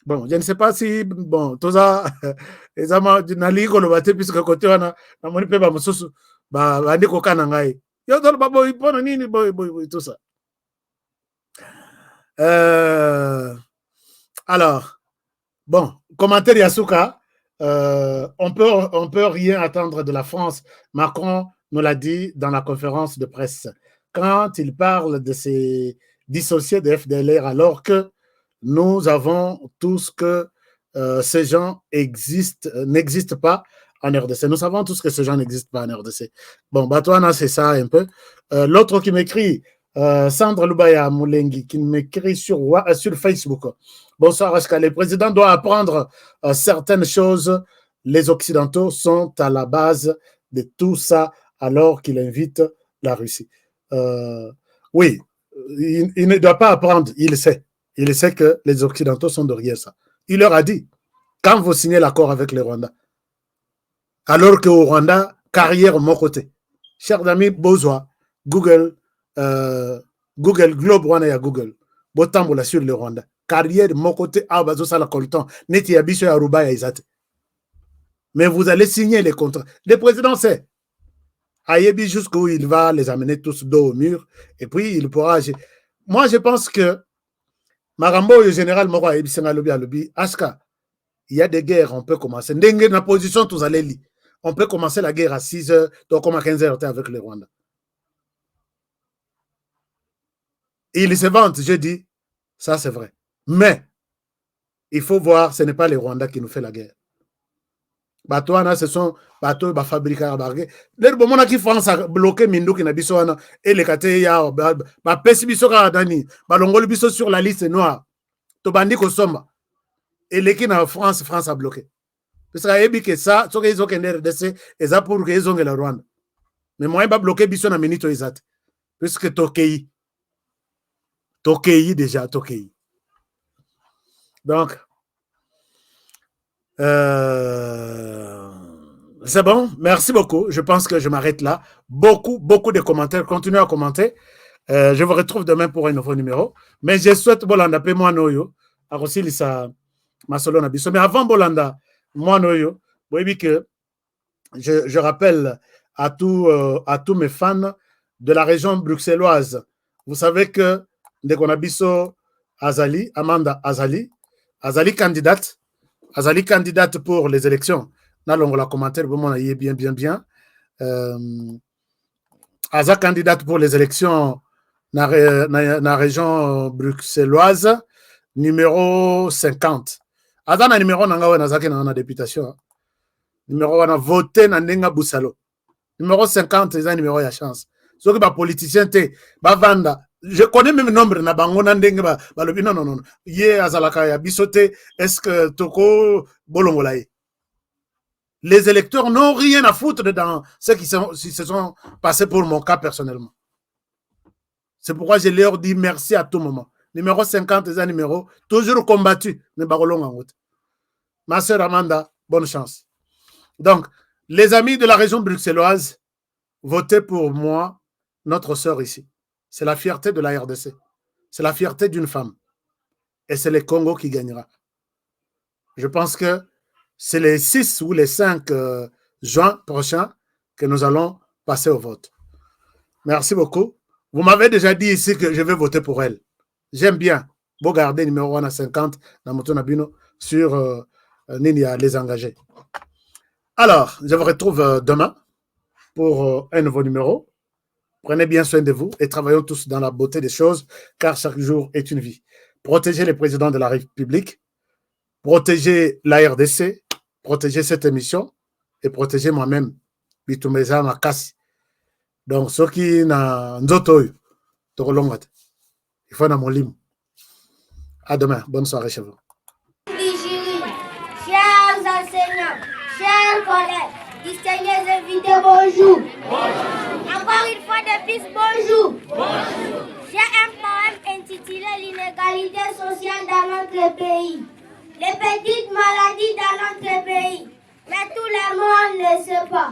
Speaker 1: Bon, je ne sais pas si, bon, tout ça, les amants du Naligo le battent, puisque côté on a mon père, ma sauce, bah, on est qu'au Kanangaï. Yo, dans le babo, il prend un nini, tout ça. Alors, bon, commentaire Yasuka, on peut rien attendre de la France. Macron nous l'a dit dans la conférence de presse. Quand il parle de ces dissociés de FDLR, alors que nous avons tous que ces gens n'existent pas en RDC. Nous savons tous que ces gens n'existent pas en RDC. Bon, Batouana, c'est ça un peu. L'autre qui m'écrit, Sandra Lubaya Moulengi, qui m'écrit sur Facebook. Bonsoir, Aska. Le président doit apprendre certaines choses. Les Occidentaux sont à la base de tout ça alors qu'il invite la Russie. Oui, il ne doit pas apprendre, il sait. Il sait que les Occidentaux sont derrière ça. Il leur a dit, quand vous signez l'accord avec le Rwanda, alors qu'au Rwanda, carrière mon côté. Chers amis, Bozoa, Google, Globe Rwanda et Google, Botambola sur le Rwanda. Carrière mon côté, Abazo Sala Colton, Neti Abiso et Aruba et Izate. Mais vous allez signer les contrats. Le président sait. Ayebi jusqu'où il va les amener tous dos au mur. Et puis, il pourra agir. Moi, je pense que Marambo, le général Moro Ayebi Sengalobi Alobi, Aska, il y a des guerres, on peut commencer. Dengue, dans la position, tous allez lire. On peut commencer la guerre à 6 heures, donc comme à 15 heures avec le Rwanda. Et ils se vantent, je dis, ça c'est vrai. Mais, il faut voir, ce n'est pas les Rwandais qui nous fait la guerre. Batouana, ce sont bateaux qui fabriquent à barguer. Les moments qui France a bloqué Mindou qui n'a pas besoin et les catégories, bah pesi biso ka dani, bah l'ongoli biso sur la liste noire. To bandi ko somba. Et les qui na France a bloqué. Parce que ça, ce qu'ils ont qu'un RDC, et ça pour qu'ils ont le Rwanda. Mais moi, je vais bloquer biso na minute exact. Puisque Tokei déjà, Tokei. Donc, c'est bon, merci beaucoup. Je pense que je m'arrête là. Beaucoup de commentaires. Continuez à commenter. Je vous retrouve demain pour un nouveau numéro. Mais je souhaite Bolanda, moi noyo. Aussi, ça ma solo na biso. Mais avant Bolanda, moi noyo, vous voyez que je rappelle à tous mes fans de la région bruxelloise. Vous savez que dès qu'on a biso Azali, Amanda Azali candidate pour les élections. Là, on va commenter, bien. Aza candidate pour les élections dans la région bruxelloise, numéro 50. Aza na numéro nanga dans la députation. Numéro on a voté dans Nenga Boussalo. Numéro 50, c'est un numéro à chance. Ceux qui sont politiciens, vanda. Je connais même le nombre na bango na ndenge ba non. Yé azalaka ya bisote, est-ce que toko bolongolaye? Les électeurs n'ont rien à foutre dans ceux qui se sont passés pour mon cas personnellement. C'est pourquoi je leur dis merci à tout moment. Numéro 50, c'est un numéro toujours combattu. Ma sœur Amanda, bonne chance. Donc, les amis de la région bruxelloise, votez pour moi, notre sœur ici. C'est la fierté de la RDC. C'est la fierté d'une femme. Et c'est le Congo qui gagnera. Je pense que c'est les 6 ou les 5 juin prochains que nous allons passer au vote. Merci beaucoup. Vous m'avez déjà dit ici que je vais voter pour elle. J'aime bien. Vous gardez numéro 1 à 50 dans mon Tonabino sur Ninia les engagés. Alors, je vous retrouve demain pour un nouveau numéro. Prenez bien soin de vous et travaillons tous dans la beauté des choses, car chaque jour est une vie. Protégez les présidents de la République, protégez la RDC, protégez cette émission et protégez moi-même. Bitumeza Makasi. Donc, ceux qui n'ont pas il faut un molim. À demain. Bonne soirée chez vous.
Speaker 4: Chers enseignants, chers collègues, distingués invités, bonjour. Encore une fois de plus, bonjour. J'ai un poème intitulé L'inégalité sociale dans notre pays. Les petites maladies dans notre pays. Mais tout le monde ne sait pas.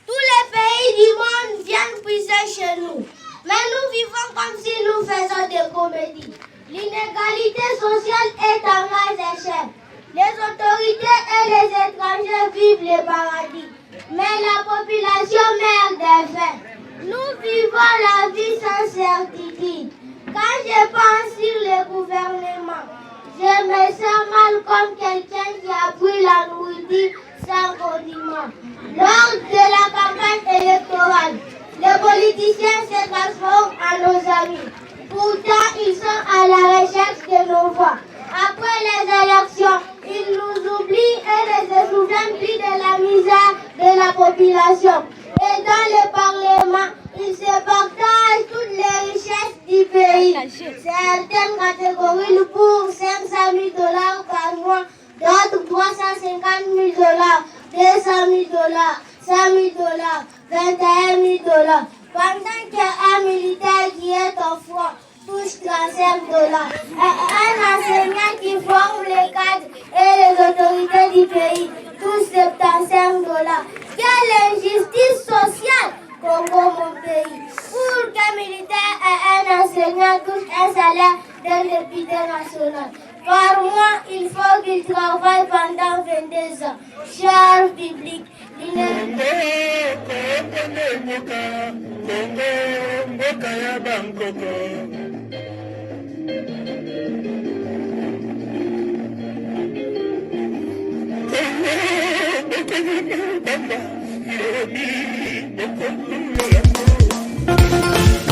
Speaker 4: Tous les pays du monde viennent puiser chez nous. Mais nous vivons comme si nous faisions des comédies. L'inégalité sociale est à grande échelle. Les autorités et les étrangers vivent les paradis. Mais la population meurt de faim. Nous vivons la vie sans certitude. Quand je pense sur le gouvernement, je me sens mal comme quelqu'un qui a pris la nourriture sans condiment. Lors de la campagne électorale, les politiciens se transforment en nos amis. Pourtant, ils sont à la recherche de nos voix. Après les élections, ils nous oublient et ne se souviennent plus de la misère de la population. Et dans le Parlement, ils se partagent toutes les richesses du pays. Certaines catégories pour 500 000 $ par mois, d'autres 350 000 $, 200 000 $, 100 000 $, 21 000 $. Pendant qu'un militaire qui est au front touche 35 $. Un enseignant qui forme les cadres et les autorités du pays touche 75 $. Quelle injustice sociale, Congo, mon pays. Pour qu'un militaire et un enseignant touchent un salaire d'un député national. Par mois, il faut qu'il travaille pendant 22 ans. Cher public,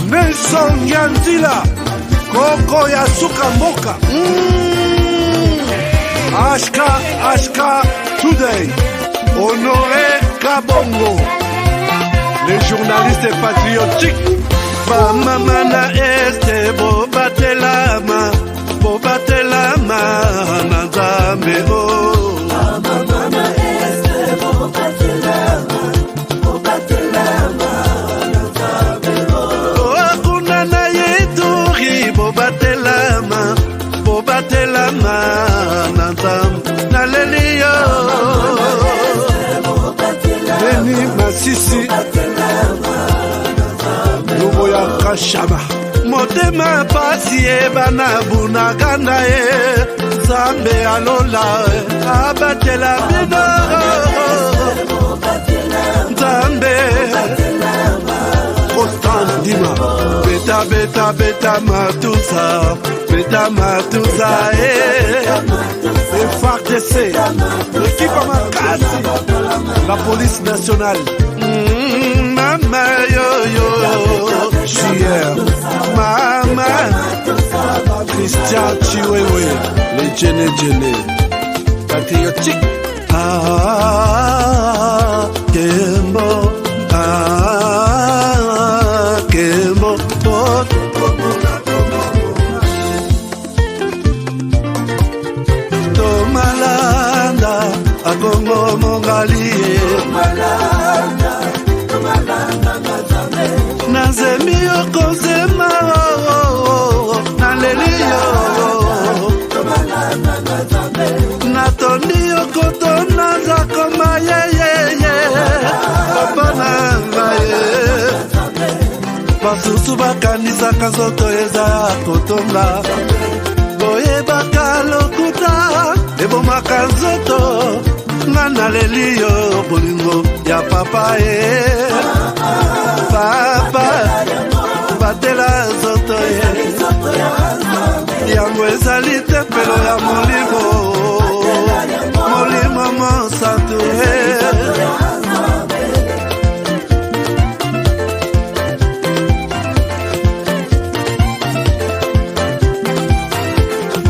Speaker 3: Nelson Yandila, Koko ya Suka Mboka. Ashka Today, Honoré Kabongo, les journalistes patriotiques. Bamamana este bobatelama Nzambe oh. Bamamana este bobatelama Nzambe oh. Akuna na yeturi bobatelama Nzambe naleliyo. Beni Masisi Lubo ya Kashaba Motema pasi bana bunagana Zambe alola abatela bino Zambe Constant Dima Beta matusa FARDC l'équipe Amakasi la police nationale Mama yo JR Mama Christian Chiwewe les Djene patriotique Kembo Tomalanda Akongo Mongali Nazemi okozema Naleliyo Natoni okotona Zakoma Papa nangaye Basusu bakanisa kazoto eza kotonga Boye bakalokuta Ebomaka nzoto Ngana leliyo bolingo ya papa Papa batela zoto Yango ezali tempelo ya molimo mosantu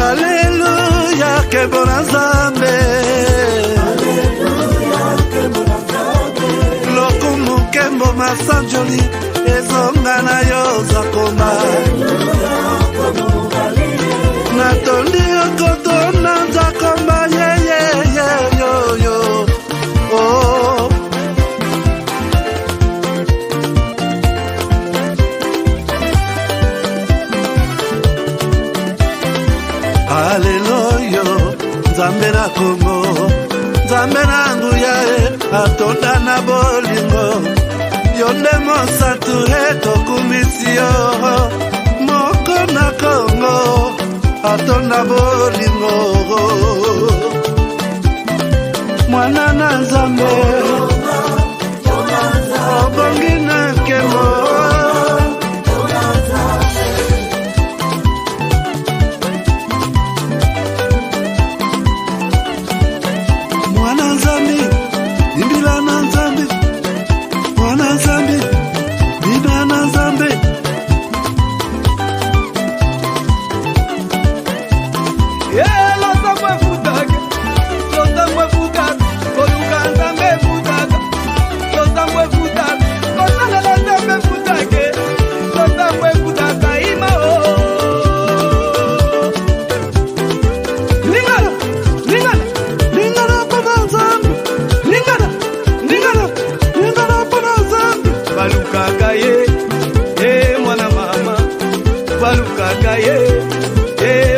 Speaker 3: Alléluia kebona Nzambe Lokumu kembo masanjoli Ezonga na yo zakoma Natondi okotona zakoma yo oh. Hallelujah Nzambe na Kongo Nzambe na nguya atonda na bolingo Yonde mosatu tokumisio Moko na Kongo atonda bolingo Mwana na Nzambe Obongi na kemo Mwana Nzambe Imbila na Nzambe Mwana Nzambe Bina na Nzambe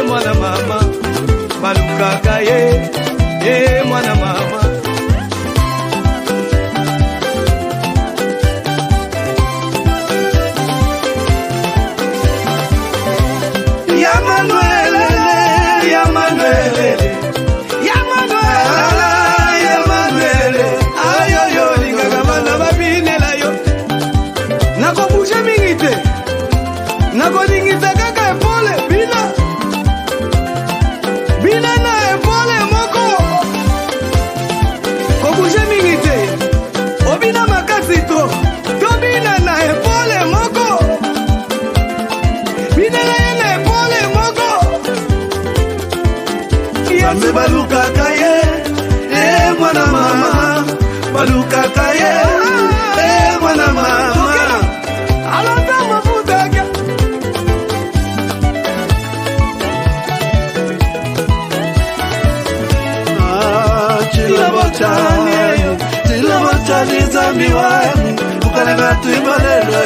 Speaker 3: Mwana mama balukaka ye mwana mama ya Manuel
Speaker 8: Nzambe balukaka ye, mwana mama, balukaka ye, mwana mama. Alata mafutaka. Chila bachani Nzambi wangu, ukananga tuibalelo